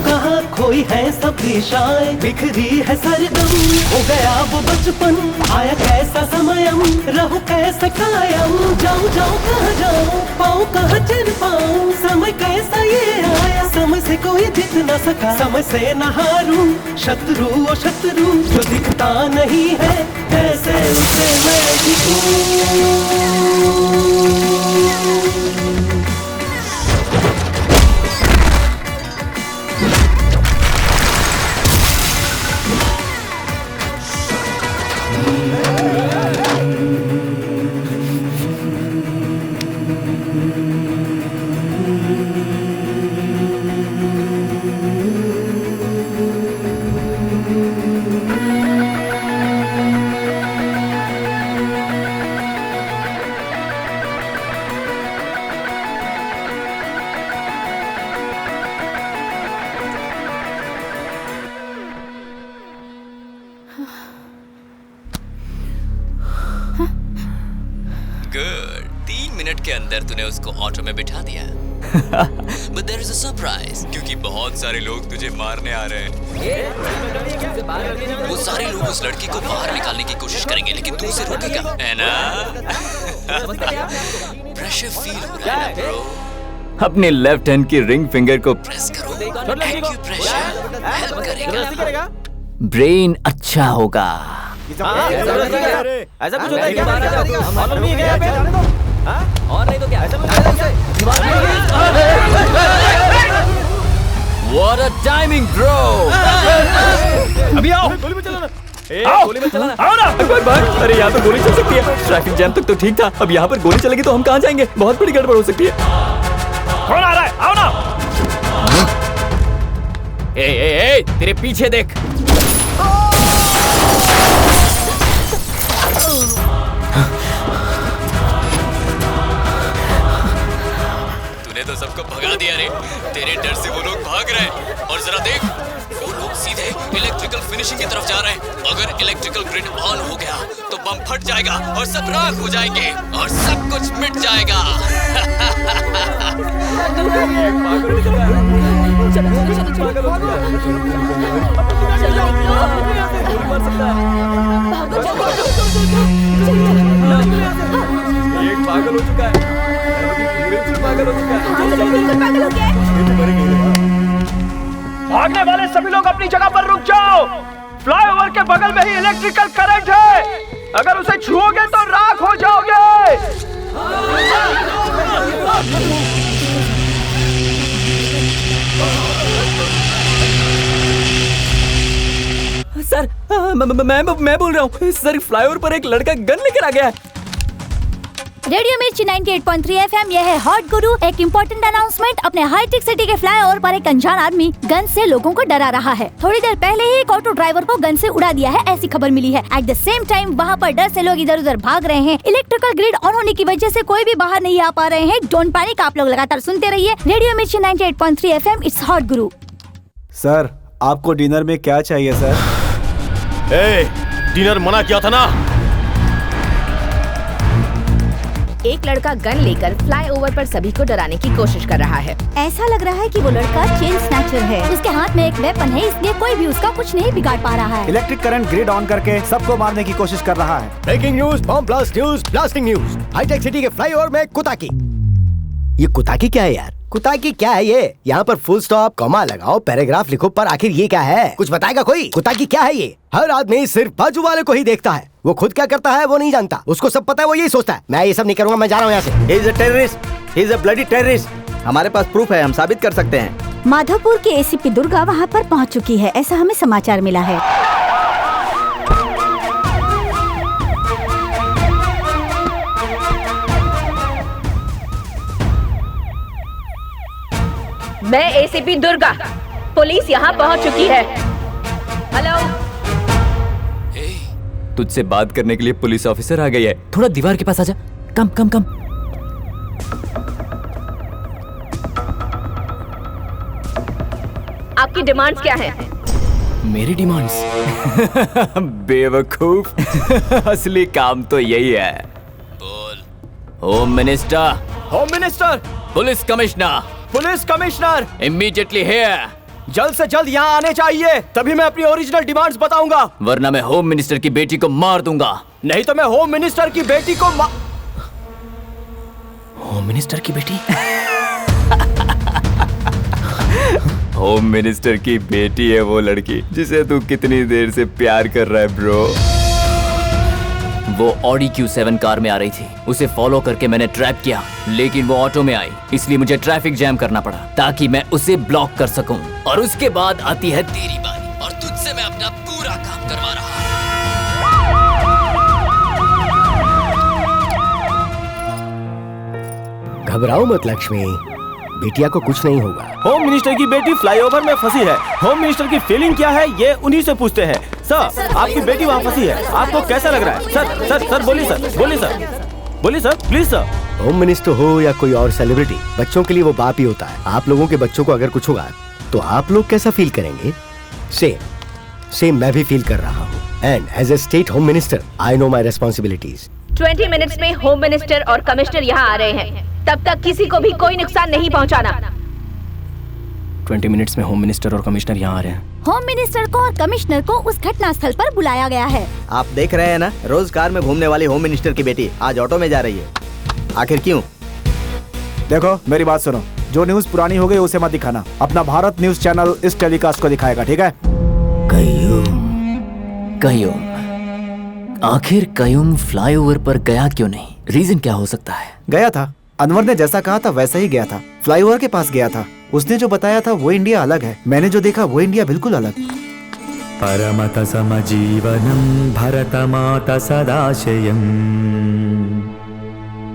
कहाँ खोई है सब दिशाएं, बिखरी है सरगम, हो गया वो बचपन, आया कैसा समयम, रहूं कैसे कायम, जाऊं कहाँ जाऊं, पाऊं कहाँ चल पाऊं, समय कैसा ये आया, समय से कोई जीत न सका, समय से न हारूं, शत्रु ओ शत्रु जो दिखता नहीं है, कैसे उसे मैं जीतूं। गुड, 3 मिनट के अंदर तूने उसको ऑटो में बिठा दिया। But there is a surprise, क्योंकि बहुत सारे लोग तुझे मारने आ रहे हैं। वो सारे लोग उस लड़की को बाहर निकालने की कोशिश करेंगे, लेकिन तू उसे रोकेगा, है ना? प्रेशर फील हो रहा है ना ब्रो? अपने लेफ्ट हैंड की रिंग फिंगर को प्रेस करो, एक्यूप्रेशर हेल्प करेगा। ब्रेन अच्छा होगा। ऐसा कुछ होता है क्या? मालूम नहीं है क्या? और नहीं तो क्या? What a timing, bro! अभी आओ। गोली में चलाना। आओ, गोली में चलाना। आओ ना। अकबर भाई, अरे यहाँ तो गोली चल सकती है। ट्रैफिक जैम तक तो ठीक था, अब यहाँ पर गोली चलेगी तो हम कहाँ जाएंगे? बहुत बड़ी गड़बड़ हो सकती है। कौन आ रहा है? आओ ना। ए, तेरे पीछे देख। तूने तो सबको भगा दिया रे। तेरे डर से वो लोग भाग रहे हैं। और जरा देख, वो लोग सीधे इलेक्ट्रिकल फिनिशिंग की तरफ जा रहे हैं। अगर इलेक्ट्रिकल ग्रिड ऑन हो गया तो बम फट जाएगा और सब राख हो जाएंगे और सब कुछ मिट जाएगा। एक पागल हो चुका है। पागल हो चुका है। भागने वाले सभी लोग अपनी जगह पर रुक जाओ। फ्लाईओवर के बगल में ही इलेक्ट्रिकल करंट है। अगर उसे छुओगे तो राख हो जाओगे। सर, मैं बोल रहा हूँ सर, फ्लाईओवर पर एक लड़का गन लेकर आ गया है। रेडियो मिर्ची 98.3 FM, यह है हॉट गुरु। एक इम्पोर्टेंट अनाउंसमेंट। अपने हाईटेक सिटी के फ्लाईओवर पर एक अनजान आदमी गन से लोगों को डरा रहा है। थोड़ी देर पहले ही एक ऑटो ड्राइवर को गन से उड़ा दिया है, ऐसी खबर मिली है। एट द सेम टाइम वहाँ पर डर से लोग इधर उधर भाग रहे हैं। इलेक्ट्रिकल ग्रिड ऑन होने की वजह से कोई भी बाहर नहीं आ पा रहे हैं। डोंट पैनिक, आप लोग लगातार सुनते रहिए रेडियो मिर्ची 98.3 FM। It's hot Guru. Sir, आपको डिनर में क्या चाहिए सर? डिनर मना किया था ना। एक लड़का गन लेकर फ्लाईओवर पर सभी को डराने की कोशिश कर रहा है। ऐसा लग रहा है कि वो लड़का चेन स्नैचर है। उसके हाथ में एक वेपन है, इसलिए कोई भी उसका कुछ नहीं बिगाड़ पा रहा है। इलेक्ट्रिक करंट ग्रिड ऑन करके सबको मारने की कोशिश कर रहा है। Breaking news, bomb blast news, blasting news. हाईटेक सिटी के फ्लाईओवर में कुताकी। ये कुताकी क्या है यार? कुताकी क्या है ये? यहाँ पर फुल स्टॉप, कॉमा लगाओ, पैराग्राफ लिखो, पर आखिर ये क्या है? कुछ बताएगा कोई? कुताकी क्या है ये? हर आदमी सिर्फ बाजू वाले को ही देखता है। वो खुद क्या करता है वो नहीं जानता। उसको सब पता है, वो यही सोचता है मैं ये सब नहीं करूंगा, मैं जा रहा हूँ यहाँ से। He is a terrorist. He is a bloody terrorist. हमारे पास प्रूफ है, हम साबित कर सकते हैं। माधोपुर की एसीपी दुर्गा वहाँ पर पहुँच चुकी है, ऐसा हमें समाचार मिला है। मैं एसीपी दुर्गा, पुलिस यहाँ पहुँच चुकी है। हेलो। तुझसे बात करने के लिए पुलिस ऑफिसर आ गई है। थोड़ा दीवार के पास आजा। कम कम कम। आपकी डिमांड्स क्या हैं? मेरी डिमांड्स? बेवकूफ, असली काम तो यही है। बोल। Home minister. Home minister. Police commissioner. Police commissioner. Immediately here. जल्द से जल्द यहाँ आने चाहिए, तभी मैं अपनी ओरिजिनल डिमांड्स बताऊंगा। वरना मैं होम मिनिस्टर की बेटी को मार दूंगा। नहीं तो मैं होम मिनिस्टर की बेटी को होम मिनिस्टर की बेटी? होम मिनिस्टर की बेटी है वो लड़की जिसे तू कितनी देर से प्यार कर रहा है ब्रो। वो ऑडी Q7 कार में आ रही थी। उसे फॉलो करके मैंने ट्रैप किया, लेकिन वो ऑटो में आई, इसलिए मुझे ट्रैफिक जैम करना पड़ा ताकि मैं उसे ब्लॉक कर सकूं। और उसके बाद आती है तेरी बारी और तुझसे मैं अपना पूरा काम करवा रहा हूं। घबराओ मत लक्ष्मी, बिटिया को कुछ नहीं होगा। होम मिनिस्टर की बेटी फ्लाईओवर में फंसी है। होम मिनिस्टर की फीलिंग क्या है ये उन्हीं से पूछते हैं। सर, आपकी बेटी वहाँ फंसी है, आपको कैसा लग रहा है? सर सर सर बोलिए सर, बोलिए सर, बोलिए sir, please sir. Home minister हो या कोई और सेलिब्रिटी, बच्चों के लिए वो बाप ही होता है। आप लोगों के बच्चों को अगर कुछ होगा तो आप लोग कैसा फील करेंगे? सेम मैं भी फील कर रहा हूँ। And as a state home minister I know my responsibilities. 20 minutes में होम मिनिस्टर और कमिश्नर यहाँ आ रहे हैं, तब तक किसी को भी कोई नुकसान नहीं पहुँचाना। 20 मिनट्स में होम मिनिस्टर और कमिश्नर यहाँ आ रहे हैं। होम मिनिस्टर को और कमिश्नर को उस घटना स्थल पर बुलाया गया है। आप देख रहे हैं ना, रोज कार में घूमने वाली होम मिनिस्टर की बेटी आज ऑटो में जा रही है। आखिर क्यों? देखो मेरी बात सुनो, जो न्यूज पुरानी हो गई उसे मत दिखाना। अपना भारत न्यूज चैनल इस टेलीकास्ट को दिखाएगा, ठीक है? कयूम। आखिर कयूम फ्लाईओवर पर गया क्यों नहीं? रीजन क्या हो सकता है? गया था, अनवर ने जैसा कहा था वैसा ही गया था, फ्लाईओवर के पास गया था। उसने जो बताया था वो इंडिया अलग है, मैंने जो देखा वो इंडिया बिल्कुल अलग। परमत समजीवनं भरतमात सदाशयम्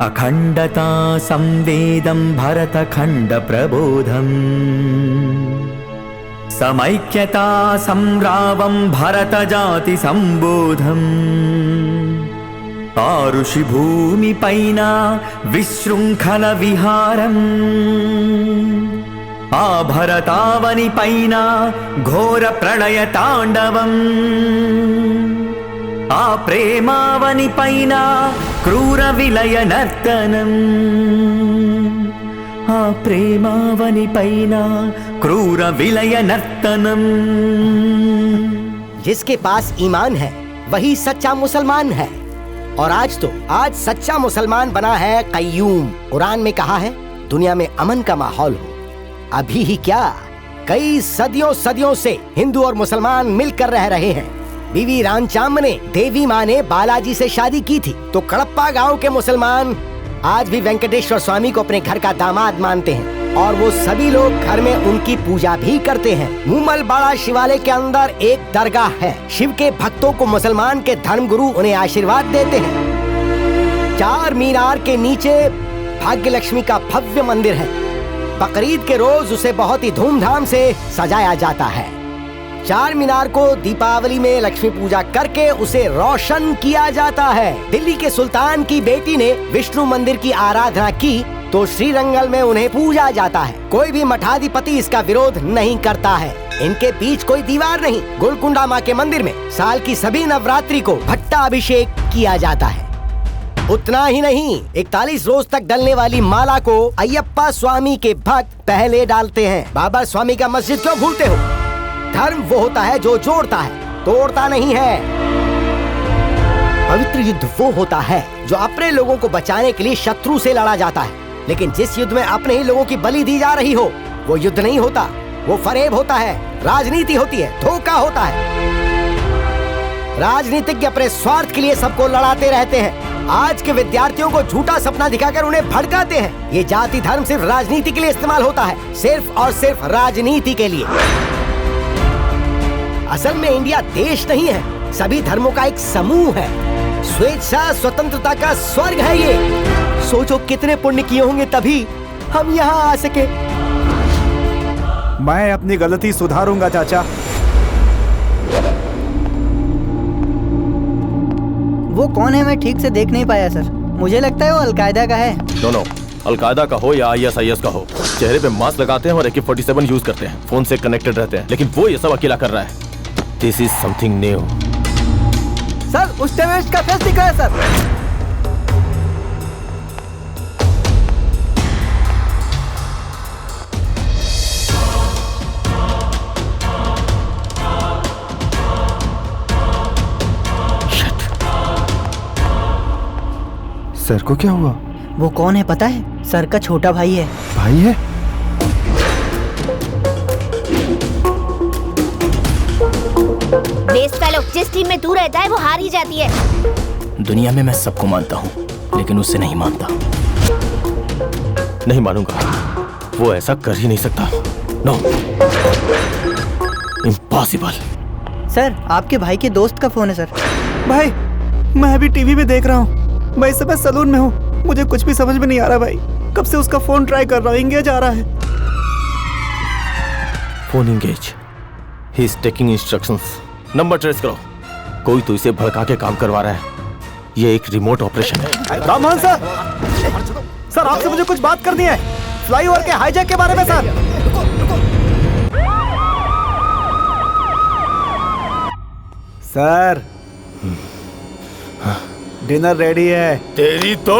अखण्डता संवेदं भरतखण्ड प्रबोधम् समैक्यता संरावं भरत जाति संबोधम् आरुषि भूमि पैना विशृंखल विहारम् आभरतावनि पैना घोर प्रणय तांडवम् आ प्रेमावनि पैना क्रूर विलय नर्तनम् आ प्रेमावनि पैना क्रूर विलय नर्तनम्। जिसके पास ईमान है वही सच्चा मुसलमान है, और आज सच्चा मुसलमान बना है कय्यूम। कुरान में कहा है दुनिया में अमन का माहौल हो। अभी ही क्या, कई सदियों से हिंदू और मुसलमान मिलकर रह रहे हैं। बीवी रामचाम ने देवी माँ ने बालाजी से शादी की थी, तो कड़प्पा गांव के मुसलमान आज भी वेंकटेश्वर स्वामी को अपने घर का दामाद मानते हैं, और वो सभी लोग घर में उनकी पूजा भी करते हैं। मूमल बाड़ा शिवालय के अंदर एक दरगाह है। शिव के भक्तों को मुसलमान के धर्मगुरु उन्हें आशीर्वाद देते हैं। 4 मीनार के नीचे भाग्य लक्ष्मी का भव्य मंदिर है। बकरीद के रोज उसे बहुत ही धूमधाम से सजाया जाता है। 4 मीनार को दीपावली में लक्ष्मी पूजा करके उसे रोशन किया जाता है। दिल्ली के सुल्तान की बेटी ने विष्णु मंदिर की आराधना की तो श्रीरंगल में उन्हें पूजा जाता है। कोई भी मठाधिपति इसका विरोध नहीं करता है। इनके बीच कोई दीवार नहीं। गोलकुंडा माँ के मंदिर में साल की सभी नवरात्रि को भट्टा अभिषेक किया जाता है। उतना ही नहीं, 41 रोज तक डलने वाली माला को अयप्पा स्वामी के भक्त पहले डालते हैं। बाबा स्वामी का मस्जिद क्यों भूलते हो? धर्म वो होता है जो जोड़ता है, तोड़ता नहीं है। पवित्र युद्ध वो होता है जो अपने लोगों को बचाने के लिए शत्रु से लड़ा जाता है। लेकिन जिस युद्ध में अपने ही लोगों की बलि दी जा रही हो वो युद्ध नहीं होता, वो फरेब होता है, राजनीति होती है, धोखा होता है। राजनीतिज्ञ अपने स्वार्थ के लिए सबको लड़ाते रहते हैं। आज के विद्यार्थियों को झूठा सपना दिखाकर उन्हें भड़काते हैं। ये जाति धर्म सिर्फ राजनीति के लिए इस्तेमाल होता है, सिर्फ और सिर्फ राजनीति के लिए। असल में इंडिया देश नहीं है, सभी धर्मों का एक समूह है। स्वेच्छा स्वतंत्रता का स्वर्ग है ये। सोचो कितने पुण्य किए होंगे तभी हम यहाँ आ सके। मैं अपनी गलती सुधारूंगा चाचा। वो कौन है मैं ठीक से देख नहीं पाया सर। मुझे लगता है वो अलकायदा का है। नो, अलकायदा का हो या ISIS का हो, चेहरे पे मास्क लगाते हैं और AK-47 यूज करते हैं, फोन से कनेक्टेड रहते हैं, लेकिन वो ये सब अकेला कर रहा है। This is something new. Sir उस टेररिस्ट का फेस दिख रहा है सर। सर को क्या हुआ? वो कौन है पता है? सर का छोटा भाई है। भाई है? बेस फेलो, जिस टीम में तू रहता है वो हार ही जाती है। दुनिया में मैं सबको मानता हूँ, लेकिन उससे नहीं मानता। नहीं मानूंगा, वो ऐसा कर ही नहीं सकता। No, impossible. सर आपके भाई के दोस्त का फोन है सर। भाई मैं अभी टीवी में देख रहा हूँ। मैं इस समय सलून में हूँ, मुझे कुछ भी समझ में नहीं आ रहा भाई। कब से उसका फोन ट्राई कर रहा हूँ, एंगेज आ रहा है। Phone engage, he is taking instructions. Number trace करो। कोई तो इसे भड़का के काम करवा रहा है। ये एक रिमोट ऑपरेशन है। राममोहन सर आपसे मुझे कुछ बात करनी है, फ्लाईओवर के हाईजैक के बारे में सर। सर डिनर रेडी है। तेरी तो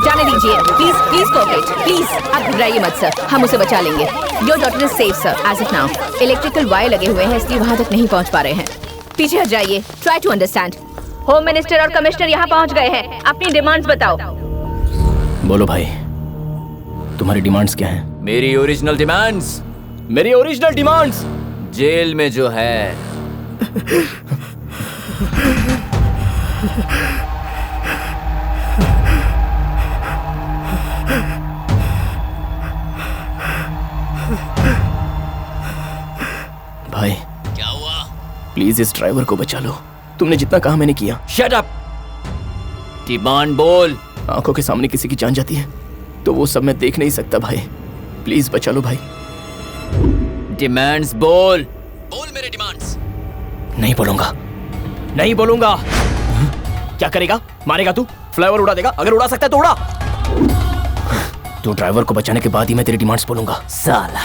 जाने दीजिए, प्लीज कोऑपरेट, प्लीज। आप घबराइए मत सर, हम उसे बचा लेंगे। Your daughter is safe sir as of now. Electrical wire लगे हुए हैं इसलिए वहाँ तक नहीं पहुँच पा रहे हैं। पीछे हट जाइए, try to understand. Home minister और कमिश्नर यहाँ पहुँच गए हैं, अपनी डिमांड्स बताओ। बोलो भाई, तुम्हारी डिमांड्स क्या हैं? मेरी ओरिजिनल डिमांड्स मेरी ओरिजिनल डिमांड्स। जेल में जो है। भाई क्या हुआ? प्लीज इस ड्राइवर को बचा लो। तुमने जितना कहा मैंने किया। Shut up. डिमांड बोल। आंखों के सामने किसी की जान जाती है तो वो सब मैं देख नहीं सकता भाई। प्लीज बचा लो भाई। डिमांड्स बोल। बोल मेरे डिमांड्स। नहीं बोलूंगा, नहीं बोलूंगा। क्या करेगा? मारेगा तू? फ्लाईओवर उड़ा देगा? अगर उड़ा सकता है तो उड़ा। तू ड्राइवर को बचाने के बाद ही मैं तेरी डिमांड्स बोलूंगा। साला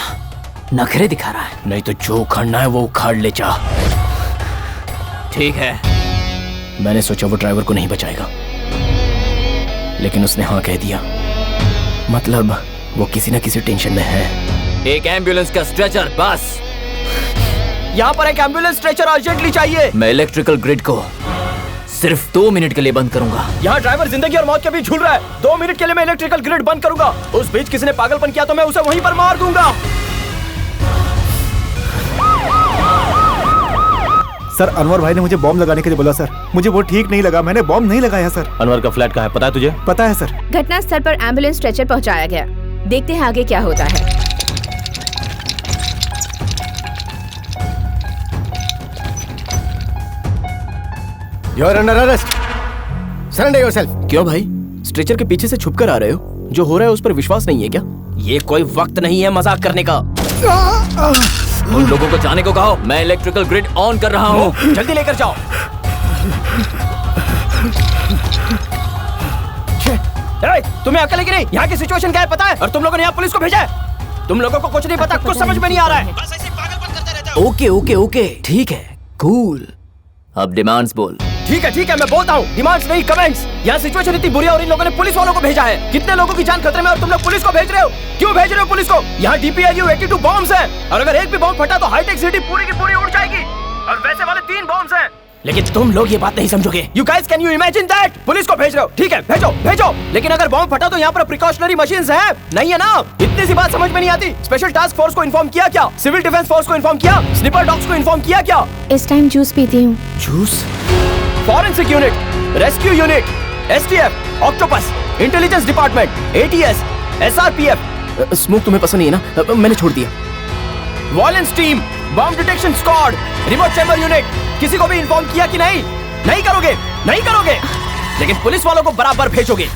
नखरे दिखा रहा है। नहीं तो जो उखाड़ना है वो उखाड़ ले जा। ठीक है। मैंने सोचा वो ड्राइवर को नहीं बचाएगा, लेकिन उसने हाँ कह दिया। मतलब वो किसी न किसी टेंशन में है। एक एम्बुलेंस का स्ट्रेचर बस। यहाँ पर एक एम्बुलेंस स्ट्रेचर अर्जेंटली चाहिए। मैं इलेक्ट्रिकल ग्रिड को सिर्फ 2 मिनट के लिए बंद करूंगा। यहाँ ड्राइवर जिंदगी और मौत के बीच झूल रहा है। 2 मिनट के लिए मैं इलेक्ट्रिकल ग्रिड बंद करूंगा। उस बीच किसी ने पागलपन किया तो मैं उसे वहीं पर मार दूंगा। सर अनवर भाई ने मुझे बॉम्ब लगाने के लिए बोला सर। मुझे वो ठीक नहीं लगा, मैंने बॉम्ब नहीं लगाया सर। अनवर का फ्लैट कहाँ है पता है तुझे? पता है सर। घटना स्थल पर एम्बुलेंस स्ट्रेचर पहुंचाया गया। देखते हैं आगे क्या होता है। You are under arrest. Surrender yourself. क्यों भाई? स्ट्रेचर के पीछे से छुपकर आ रहे हो? जो हो रहा है उस पर विश्वास नहीं है क्या? ये कोई वक्त नहीं है मजाक करने का। उन लोगों को जाने को कहो। मैं इलेक्ट्रिकल ग्रिड ऑन कर रहा हूँ। जल्दी लेकर जाओ। तुम्हें अकल है कि नहीं? यहाँ की सिचुएशन क्या है पता है? और तुम लोगों ने यहाँ पुलिस को भेजा है। तुम लोगों को कुछ नहीं पता, कुछ समझ में नहीं आ रहा है। बस ऐसे पागलपन करते रहते हो। ओके ओके ओके ठीक है, कूल। अब डिमांड्स बोल। ठीक है मैं बोलता हूँ। डिमांड्स नहीं, कमेंट्स। यहाँ सिचुएशन इतनी बुरी है और इन लोगों ने पुलिस वालों को भेजा है। कितने लोगों की जान खतरे में और तुम लोग पुलिस को भेज रहे हो? क्यों भेज रहे हो पुलिस को? यहाँ DPIU 82 बॉम्ब्स हैं और अगर एक भी बॉम्ब फटा तो हाईटेक सिटी पूरी की पूरी उड़ जाएगी। और वैसे वाले 3 बॉम्ब्स हैं। लेकिन तुम लोग ये बात नहीं समझोगे। You guys can you imagine that? Police को भेज रहे हो, ठीक है भेजो। लेकिन अगर बॉम्ब फटा तो यहाँ पर प्रिकॉशनरी मशीन्स हैं, नहीं है ना? इतनी सी बात समझ में नहीं आती। स्पेशल टास्क फोर्स को इन्फॉर्म किया क्या? सिविल डिफेंस फोर्स को इन्फॉर्म किया? स्निपर डॉग्स को इन्फॉर्म किया क्या? इस टाइम जूस पीती हूँ। Juice? Forensic unit, rescue unit, STF, octopus, intelligence department, ATS, SRPF। Smoke तुम्हें पसंद नहीं है ना? मैंने छोड़ दिया। Violence team, bomb detection squad, remote chamber unit, किसी को भी इन्फॉर्म किया कि नहीं? नहीं करोगे। लेकिन पुलिस वालों को बराबर भेजोगे।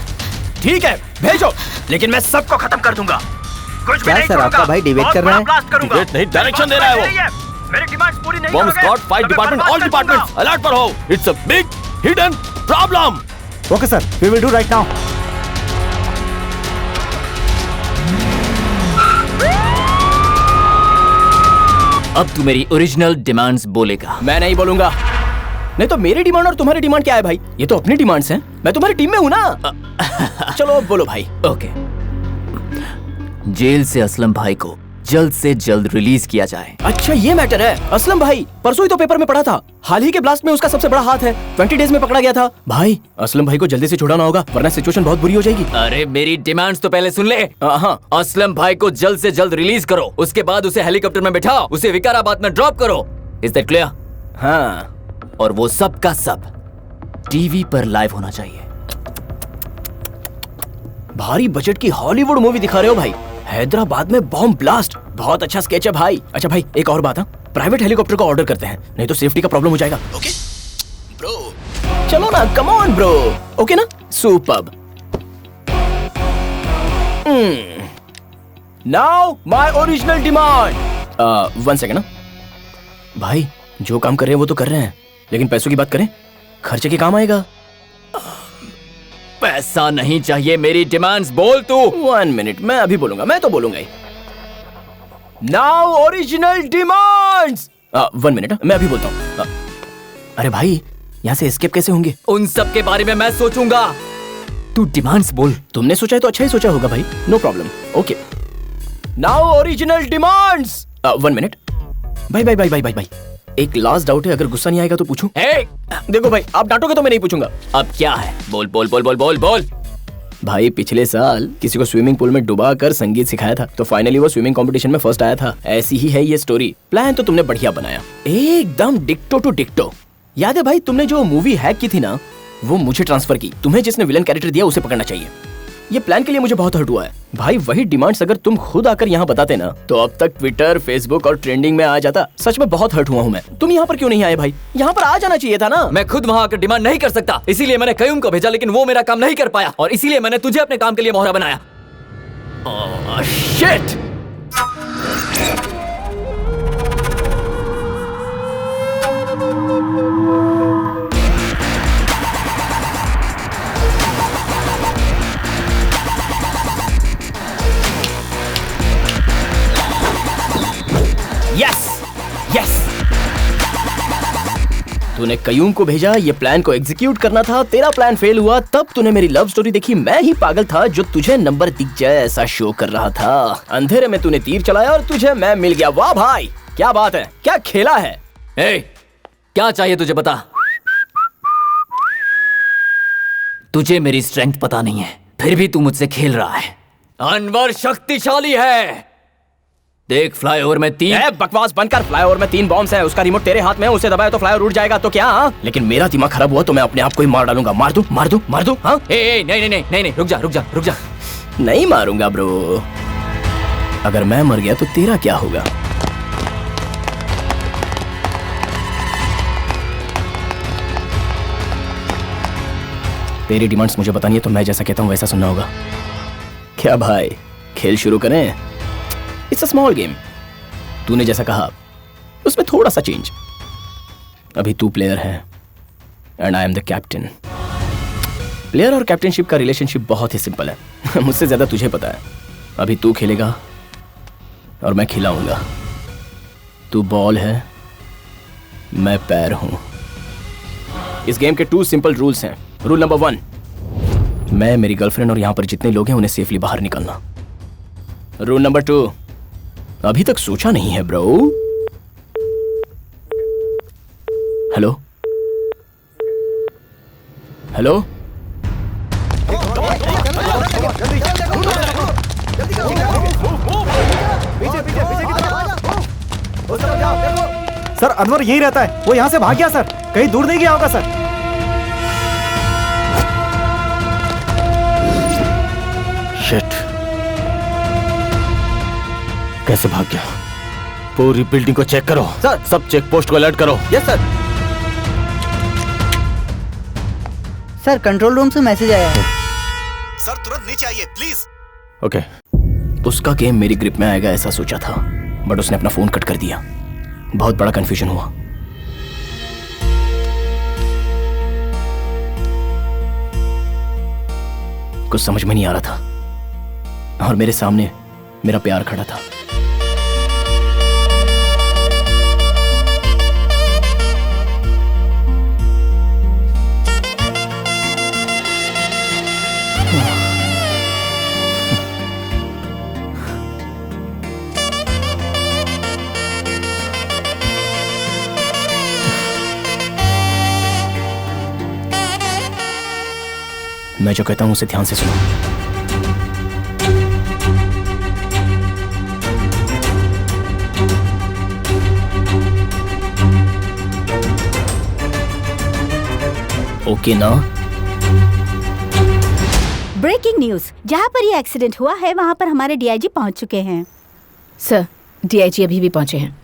ठीक है भेजो, लेकिन मैं सबको खत्म कर दूंगा। कुछ भी नहीं छोड़ूंगा। आपका भाई डिबेट कर रहा है? डिबेट नहीं, डायरेक्शन दे रहा है वो। मेरी डिमांड्स पूरी नहीं बॉम्ब करोगे, squad, fire department, all departments alert पर हो। It's a big hidden problem. Okay sir, we will do right now. अब तू मेरी ओरिजिनल डिमांड्स बोलेगा। मैं नहीं बोलूंगा। नहीं तो मेरी डिमांड और तुम्हारी डिमांड क्या है भाई? ये तो अपनी डिमांड्स हैं। मैं तुम्हारी टीम में हूं ना। चलो अब बोलो भाई। ओके। जेल से असलम भाई को जल्द से जल्द रिलीज किया जाए। अच्छा ये मैटर है। असलम भाई परसों ही तो पेपर में पढ़ा था, हाल ही के ब्लास्ट में उसका सबसे बड़ा हाथ है। 20 डेज में पकड़ा गया था। भाई असलम भाई को जल्दी से छुड़ाना होगा वरना सिचुएशन बहुत बुरी हो जाएगी। अरे मेरी डिमांड्स तो पहले सुन ले। हाँ। असलम भाई को जल्द से जल्द रिलीज करो, उसके बाद उसे हेलीकॉप्टर में बिठाओ, उसे विकाराबाद में ड्रॉप करो। Is that clear? हाँ। और वो सब का सब टीवी पर लाइव होना चाहिए। भारी बजट की हॉलीवुड मूवी दिखा रहे हो भाई। हैदराबाद में बॉम्ब ब्लास्ट, बहुत अच्छा स्केच है भाई। अच्छा भाई एक और बात, प्राइवेट हेलीकॉप्टर का ऑर्डर करते हैं, नहीं तो सेफ्टी का प्रॉब्लम हो जाएगा। ओके ब्रो, चलो ना, कम ऑन ब्रो। ओके ना, superb. Now my original demand. 1 second ना भाई, जो काम कर रहे हैं वो तो कर रहे हैं, लेकिन पैसों की बात करें, खर्चे के काम आएगा। पैसा नहीं चाहिए, मेरी डिमांड्स बोल तू। 1 मिनट, मैं अभी बोलूंगा, मैं तो बोलूंगा ही। Now original demands. 1 मिनट, मैं अभी बोलता हूँ। अरे भाई यहाँ से एस्केप कैसे होंगे? उन सब के बारे में मैं सोचूंगा, तू डिमांड्स बोल। तुमने सोचा है तो अच्छा ही सोचा होगा भाई, no problem. Okay now original demands. 1 minute भाई, एक लास्ट डाउट है, अगर गुस्सा नहीं आएगा तो पूछूं? hey! देखो भाई, आप डांटोगे तो मैं नहीं पूछूंगा। अब क्या है? बोल बोल बोल बोल बोल बोल। भाई पिछले साल किसी को स्विमिंग पूल में डुबा कर संगीत सिखाया था, तो फाइनली वो स्विमिंग कंपटीशन में फर्स्ट आया था। ऐसी ही है ये स्टोरी। प्लान तो तुमने बढ़िया बनाया, एकदम डिक्टो टू डिक्टो। याद है भाई तुमने जो मूवी हैक की थी ना, वो मुझे ट्रांसफर की। तुम्हें जिसने विलन कैरेक्टर दिया उसे पकड़ना चाहिए। ये प्लान के लिए मुझे बहुत हर्ट हुआ है भाई। वही डिमांड्स अगर तुम खुद आकर यहाँ बताते ना, तो अब तक ट्विटर, फेसबुक और ट्रेंडिंग में आ जाता। सच में बहुत हर्ट हुआ हूँ मैं। तुम यहाँ पर क्यों नहीं आए भाई? यहाँ पर आ जाना चाहिए था ना। मैं खुद वहाँ आकर डिमांड नहीं कर सकता, इसीलिए मैंने कयूम को भेजा, लेकिन वो मेरा काम नहीं कर पाया और इसीलिए मैंने तुझे अपने काम के लिए मोहरा बनाया। शिट! यस, तूने कयूम को भेजा, ये प्लान को एग्जीक्यूट करना था। तेरा प्लान फेल हुआ, तब तूने मेरी लव स्टोरी देखी। मैं ही पागल था जो तुझे नंबर दिख जाए ऐसा शो कर रहा था। अंधेरे में तूने तीर चलाया और तुझे मैं मिल गया। वाह भाई, क्या बात है, क्या खेला है। क्या चाहिए तुझे बता। तुझे मेरी स्ट्रेंथ पता नहीं है, फिर भी तू मुझसे खेल रहा है। अनवर शक्तिशाली है। देख, फ्लाईओवर में 3 बकवास बनकर। फ्लाईओवर में 3 बॉम्ब्स हैं, उसका रिमोट तेरे हाथ में है, उसे दबाया तो फ्लाईओवर उड़ जाएगा तो क्या? लेकिन मेरा दिमाग खराब हुआ तो मैं अपने आप को ही मार डालूंगा। मार दूं? हाँ? नहीं, रुक जा। नहीं मारूंगा ब्रो। अगर मैं मर गया तो तेरा क्या होगा? तेरी डिमांड्स मुझे बतानी है तो मैं जैसा कहता हूँ वैसा सुनना होगा। क्या भाई, खेल शुरू करें? It's a small game. तूने जैसा कहा उसमें थोड़ा सा चेंज। अभी तू प्लेयर है and I am the captain. Player और कैप्टनशिप का रिलेशनशिप बहुत ही सिंपल है। मुझसे ज्यादा तुझे पता है। अभी तू खेलेगा और मैं खिलाऊंगा। तू बॉल है, मैं पैर हूं। इस गेम के 2 सिंपल रूल्स हैं। रूल नंबर 1, मैं, मेरी गर्लफ्रेंड और यहां पर जितने लोग हैं उन्हें सेफली बाहर निकालना। रूल नंबर 2, अभी तक सोचा नहीं है bro. Hello hello, sir Anwar यहीं रहता है, वो यहाँ से भाग गया सर, कहीं दूर नहीं गया होगा सर। शिट, कैसे भाग गया? पूरी बिल्डिंग को चेक करो सर। सब चेक पोस्ट को अलर्ट करो। Yes sir. Sir control room से मैसेज आया है। सर तुरंत नीचे आइए प्लीज। ओके। उसका गेम मेरी ग्रिप में आएगा ऐसा सोचा था, बट उसने अपना फोन कट कर दिया। बहुत बड़ा कंफ्यूजन हुआ। कुछ समझ में नहीं आ रहा था और मेरे सामने मेरा प्यार खड़ा था। मैं जो कहता हूं उसे ध्यान से सुनो। ओके ना? ब्रेकिंग न्यूज, जहाँ पर ये एक्सीडेंट हुआ है वहाँ पर हमारे डीआईजी पहुँच चुके हैं। सर, डीआईजी अभी भी पहुंचे हैं।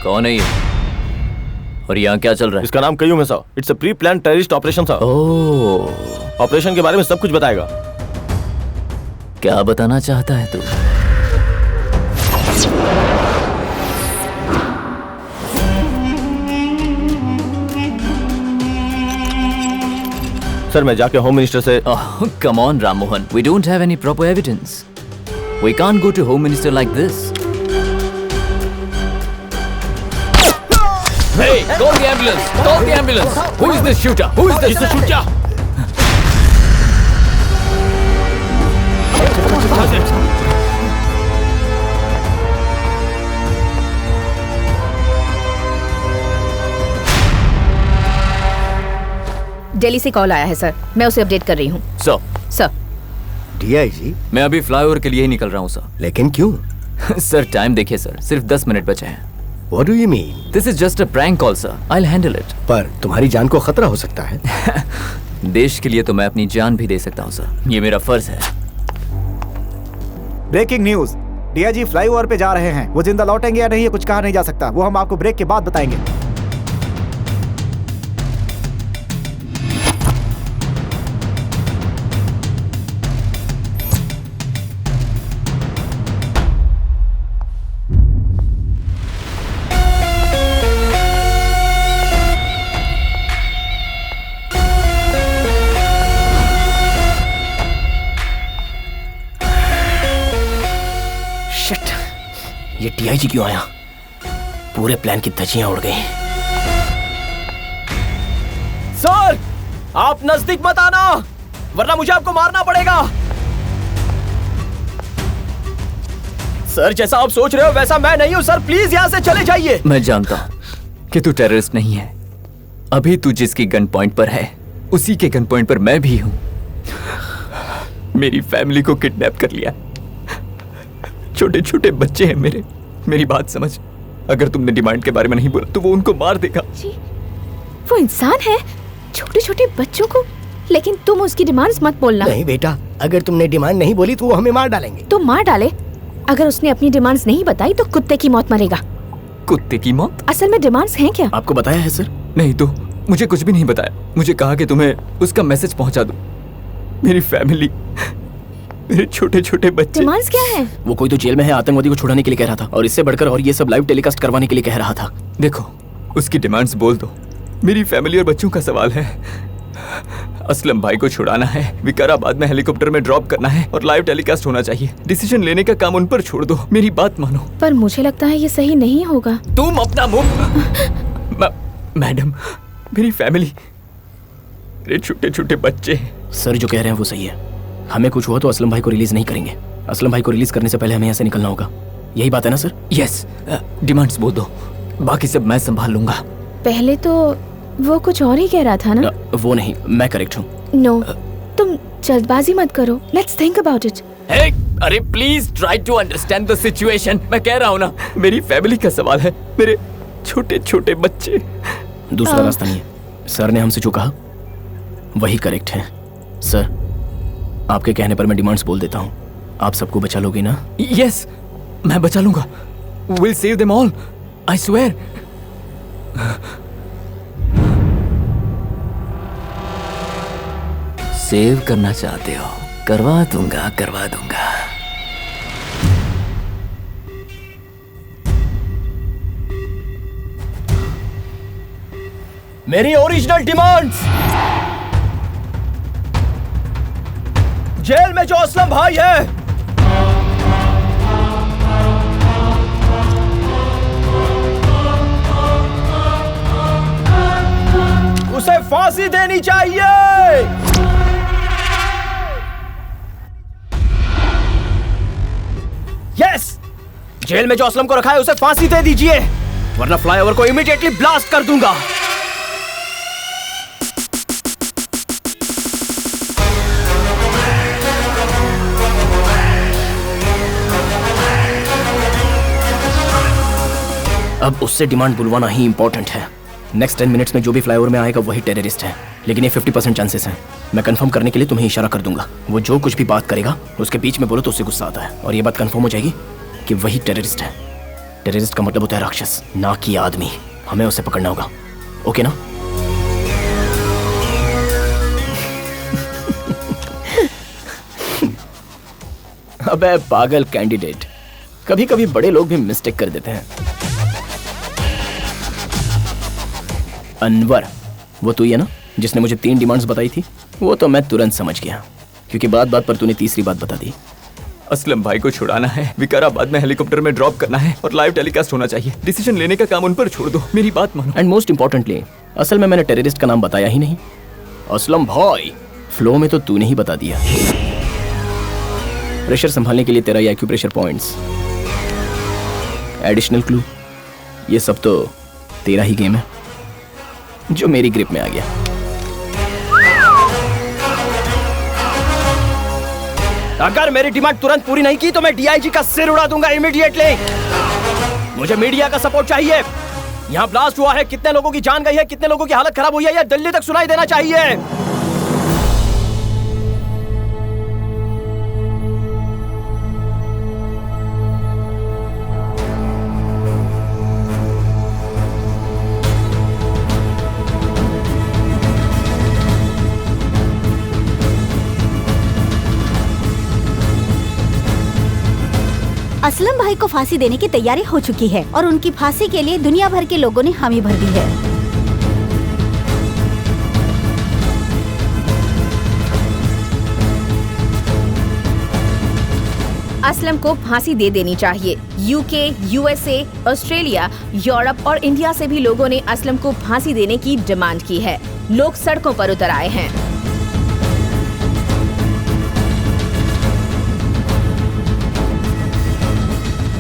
कौन है ये और यहाँ क्या चल रहा है? इसका नाम कयूम है sir. It's a pre plan terrorist operation sir. Oh, operation के बारे में सब कुछ बताएगा। क्या बताना चाहता है तू? सर मैं जाके होम मिनिस्टर से। Come on Ram Mohan, we don't have any proper evidence. We can't go to home minister like this. Hey, call the ambulance! Call the ambulance! Who is this shooter? Who is this shooter? Delhi से call आया है sir, मैं उसे update कर रही हूँ। Sir DIG, मैं अभी फ्लाईओवर के लिए ही निकल रहा हूँ सर। लेकिन क्यों? सर टाइम देखिए सर, सिर्फ 10 मिनट बचे हैं। What do you mean? This is just a prank call, sir. I'll handle it. पर तुम्हारी जान को खतरा हो सकता है। देश के लिए तो मैं अपनी जान भी दे सकता हूँ सर, ये मेरा फर्ज है। ब्रेकिंग न्यूज, डीआईजी फ्लाईओवर पे जा रहे हैं। वो जिंदा लौटेंगे या नहीं ये कुछ कहा नहीं जा सकता, वो हम आपको ब्रेक के बाद बताएंगे। ये डीआईजी क्यों आया? पूरे प्लान की धज्जियां उड़ गई। सर, आप नजदीक मत आना, वरना मुझे आपको मारना पड़ेगा। सर, जैसा आप सोच रहे हो वैसा मैं नहीं हूं। सर प्लीज यहाँ से चले जाइए। मैं जानता हूं कि तू टेररिस्ट नहीं है। अभी तू जिसकी गन पॉइंट पर है उसी के गन पॉइंट पर मैं भी हूं। मेरी फैमिली को किडनैप कर लिया, छोटे छोटे बच्चे हैं मेरे। मेरी बात समझ, अगर तुमने डिमांड के बारे में नहीं बोला तो वो उनको मार देगा। वो इंसान है, छोटे छोटे बच्चों को, लेकिन तुम उसकी डिमांड्स मत बोलना। नहीं बेटा, अगर तुमने डिमांड नहीं बोली तो वो हमें मार डालेंगे। तो मार डाले, अगर उसने अपनी डिमांड्स नहीं बताई तो कुत्ते की मौत मरेगा। कुत्ते की मौत? असल में डिमांड्स हैं क्या? आपको बताया है सर? नहीं तो मुझे कुछ भी नहीं बताया। मुझे कहा कि तुम्हें उसका मैसेज पहुंचा दो। मेरी फैमिली, मेरे छोटे छोटे बच्चे। डिमांड्स क्या है? वो कोई तो जेल में है, आतंकवादी को छुड़ाने के लिए कह रहा था, और इससे बढ़कर और ये सब लाइव टेलीकास्ट करवाने के लिए कह रहा था। देखो, उसकी डिमांड्स बोल दो। मेरी फैमिली और बच्चों का सवाल है। असलम भाई को छुड़ाना है, विकाराबाद में हेलीकॉप्टर में ड्रॉप करना है और लाइव टेलीकास्ट होना चाहिए। डिसीजन लेने का काम उन पर छोड़ दो, मेरी बात मानो। पर मुझे लगता है ये सही नहीं होगा। तुम अपना मुंह। मैडम, मेरी फैमिली, मेरे छोटे छोटे बच्चे। सर जो कह रहे हैं वो सही है। हमें कुछ हुआ तो असलम भाई को रिलीज नहीं करेंगे। असलम भाई को रिलीज करने से पहले हमें यहाँ से निकलना होगा। यही बात है ना सर? यस। डिमांड्स बोल दो, बाकी सब मैं संभाल लूंगा। पहले तो वो कुछ और ही कह रहा था ना? वो नहीं, मैं करेक्ट हूँ। नो, तुम जल्दबाजी मत करो। Let's think about it. अरे please try to understand the situation. मैं कह रहा हूँ ना, मेरी फैमिली का सवाल है, मेरे छोटे छोटे बच्चे। दूसरा रास्ता नहीं है। सर ने हमसे जो कहा वही करेक्ट है। सर, आपके कहने पर मैं डिमांड्स बोल देता हूँ। आप सबको बचा लोगे ना? यस, मैं बचा लूंगा। We'll save them all, I swear. Save करना चाहते हो? करवा दूंगा, करवा दूंगा। मेरी ओरिजिनल डिमांड्स, जेल में जो असलम भाई है उसे फांसी देनी चाहिए। यस, जेल में जो असलम को रखा है उसे फांसी दे दीजिए, वरना फ्लाईओवर को इमीडिएटली ब्लास्ट कर दूंगा। अब उससे डिमांड बुलवाना ही इंपॉर्टेंट है। नेक्स्ट 10 मिनट्स में जो भी फ्लाईओवर में आएगा वही टेररिस्ट है, लेकिन ये 50% चांसेस हैं। मैं कंफर्म करने के लिए तुम्हें इशारा कर दूंगा। वो जो कुछ भी बात करेगा उसके बीच में बोलो तो उससे गुस्सा आता है, और ये बात कंफर्म हो जाएगी कि वही टेररिस्ट है। टेररिस्ट का मतलब होता है राक्षस, ना कि आदमी। हमें उसे पकड़ना होगा, ओके ना? अबे पागल कैंडिडेट, कभी कभी बड़े लोग भी मिस्टेक कर देते हैं। अनवर, वो तू ही है ना जिसने मुझे 3 डिमांड्स बताई थी? वो तो मैं तुरंत समझ गया, क्योंकि बात बात पर तूने तीसरी बात बता दी। असलम भाई को छुड़ाना है, विकाराबाद में हेलीकॉप्टर में ड्रॉप करना है और लाइव टेलीकास्ट होना चाहिए। डिसीजन लेने का काम उन पर छोड़ दो, मेरी बात मानो। एंड मोस्ट इंपॉर्टेंटली, असल में मैंने टेररिस्ट का नाम बताया ही नहीं। असलम भाई, फ्लो में तो तूने ही बता दिया। प्रेशर संभालने के लिए तेरा ये एक्यूप्रेशर पॉइंट्स, एडिशनल क्लू, ये सब तो तेरा ही गेम है जो मेरी ग्रिप में आ गया। अगर मेरी डिमांड तुरंत पूरी नहीं की तो मैं डीआईजी का सिर उड़ा दूंगा इमीडिएटली। मुझे मीडिया का सपोर्ट चाहिए। यहाँ ब्लास्ट हुआ है, कितने लोगों की जान गई है, कितने लोगों की हालत खराब हुई है, यह दिल्ली तक सुनाई देना चाहिए। असलम भाई को फांसी देने की तैयारी हो चुकी है और उनकी फांसी के लिए दुनिया भर के लोगों ने हामी भर दी है। असलम को फांसी दे देनी चाहिए। यूके, यूएसए, ऑस्ट्रेलिया, यूरोप और इंडिया से भी लोगों ने असलम को फांसी देने की डिमांड की है। लोग सड़कों पर उतर आए हैं।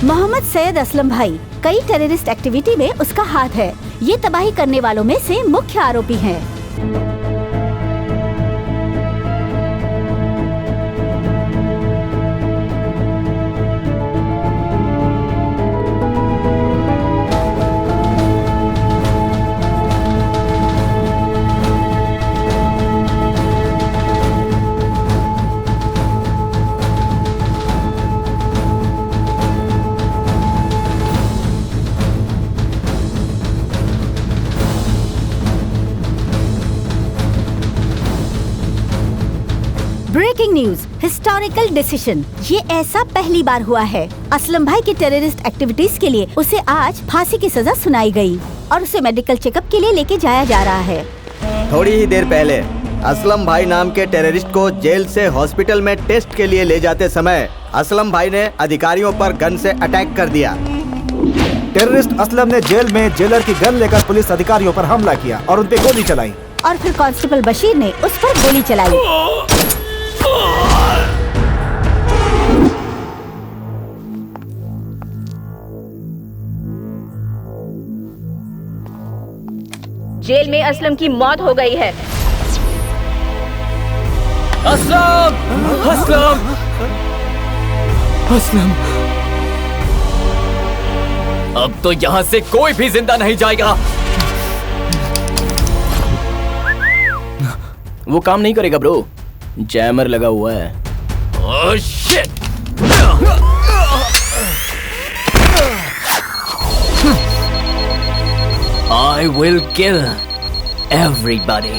मोहम्मद सैयद असलम भाई, कई टेररिस्ट एक्टिविटी में उसका हाथ है। ये तबाही करने वालों में से मुख्य आरोपी हैं। Breaking news, historical decision. ये ऐसा पहली बार हुआ है। असलम भाई की टेररिस्ट एक्टिविटीज के लिए उसे आज फांसी की सजा सुनाई गई और उसे मेडिकल चेकअप के लिए लेके जाया जा रहा है। थोड़ी ही देर पहले असलम भाई नाम के टेररिस्ट को जेल से हॉस्पिटल में टेस्ट के लिए ले जाते समय असलम भाई ने अधिकारियों पर गन से अटैक कर दिया। टेररिस्ट असलम ने जेल में जेलर की गन लेकर पुलिस अधिकारियों पर हमला किया और उन पे गोली चलाई। और फिर कांस्टेबल बशीर ने उस पर गोली चलाई। जेल में असलम की मौत हो गई है। असलम! असलम! असलम! अब तो यहाँ से कोई भी जिंदा नहीं जाएगा। वो काम नहीं करेगा ब्रो, जैमर लगा हुआ है। Oh shit! I will kill everybody.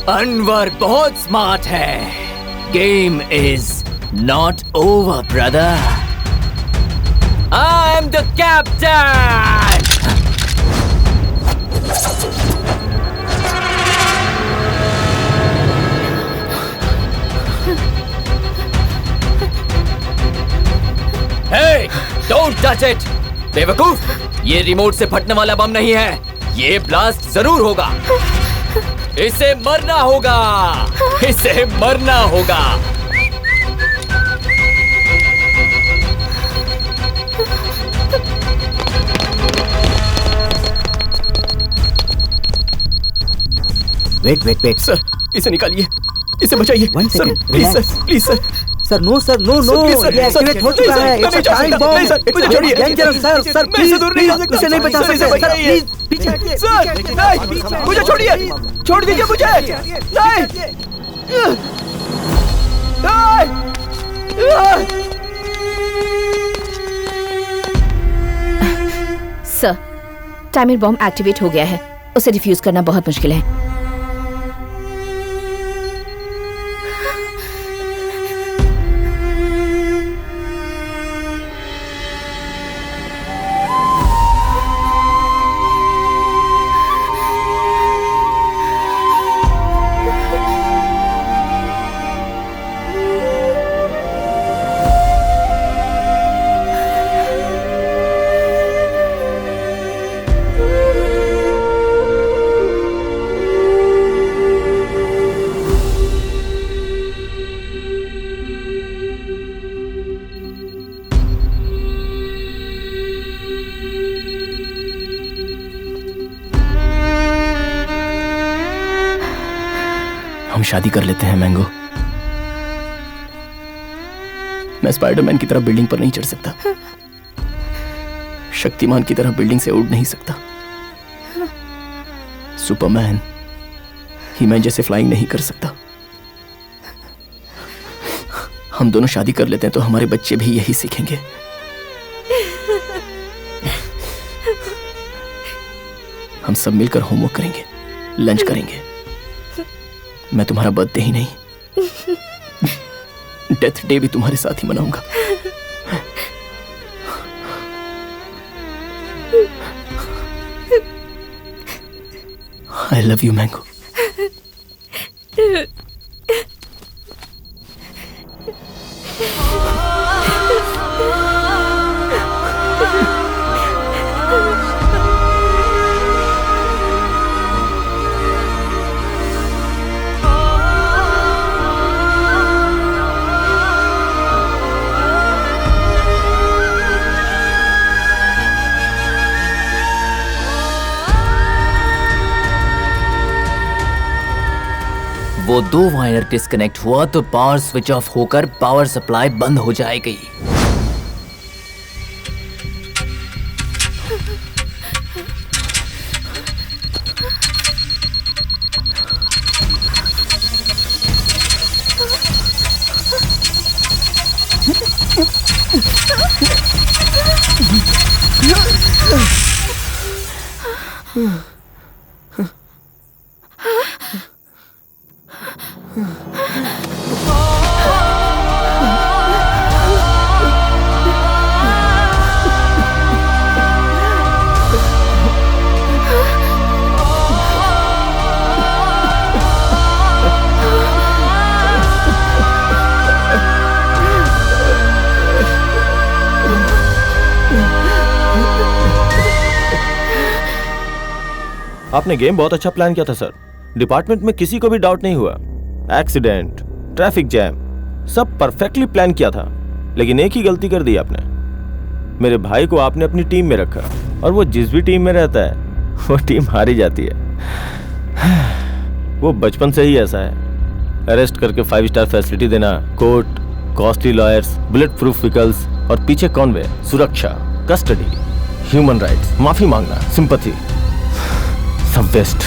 Anwar बहुत स्मार्ट है। Game is not over, brother. I'm the captain. Hey, don't touch it! बेवकूफ, ये रिमोट से फटने वाला बम नहीं है। ये ब्लास्ट जरूर होगा। इसे मरना होगा। इसे मरना होगा। वेट सर, इसे निकालिए, इसे बचाइए। Sir please sir, please sir. Sir no sir, no no, ये एक्टिवेट हो चुका है। It's time bomb. मुझे छोड़िए। डेंजरस सर, सर प्लीज इसे नहीं बचा सकते सर, प्लीज पीछे हटिए। सर नहीं, मुझे छोड़िए, छोड़ दीजिए मुझे। नहीं, सर, टाइमर बॉम्ब एक्टिवेट हो गया है। उसे डिफ्यूज करना बहुत मुश्किल है। हम शादी कर लेते हैं मैंगो। मैं स्पाइडरमैन की तरह बिल्डिंग पर नहीं चढ़ सकता, शक्तिमान की तरह बिल्डिंग से उड़ नहीं सकता, सुपरमैन हीमैन जैसे फ्लाइंग नहीं कर सकता। हम दोनों शादी कर लेते हैं तो हमारे बच्चे भी यही सीखेंगे। हम सब मिलकर होमवर्क करेंगे, लंच करेंगे। मैं तुम्हारा बर्थडे ही नहीं, डेथ डे भी तुम्हारे साथ ही मनाऊंगा। I love you mango. वो 2 वायर डिस्कनेक्ट हुआ तो पावर स्विच ऑफ होकर पावर सप्लाई बंद हो जाएगी। आपने गेम बहुत अच्छा प्लान किया था सर। डिपार्टमेंट में किसी को भी डाउट नहीं हुआ। एक्सीडेंट, ट्रैफिक जैम, सब परफेक्टली प्लान किया था। लेकिन एक ही गलती कर दी आपने। मेरे भाई को आपने अपनी टीम में रखा और वो जिस भी टीम में रहता है वो टीम हारी जाती है। वो बचपन से ही ऐसा है। अरेस्ट करके 5 स्टार फैसिलिटी देना, court, costly lawyers, bullet proof vehicles और पीछे कॉन्वे, सुरक्षा, कस्टडी, ह्यूमन राइट्स, माफी मांगना, सिंपैथी, सब वेस्ट।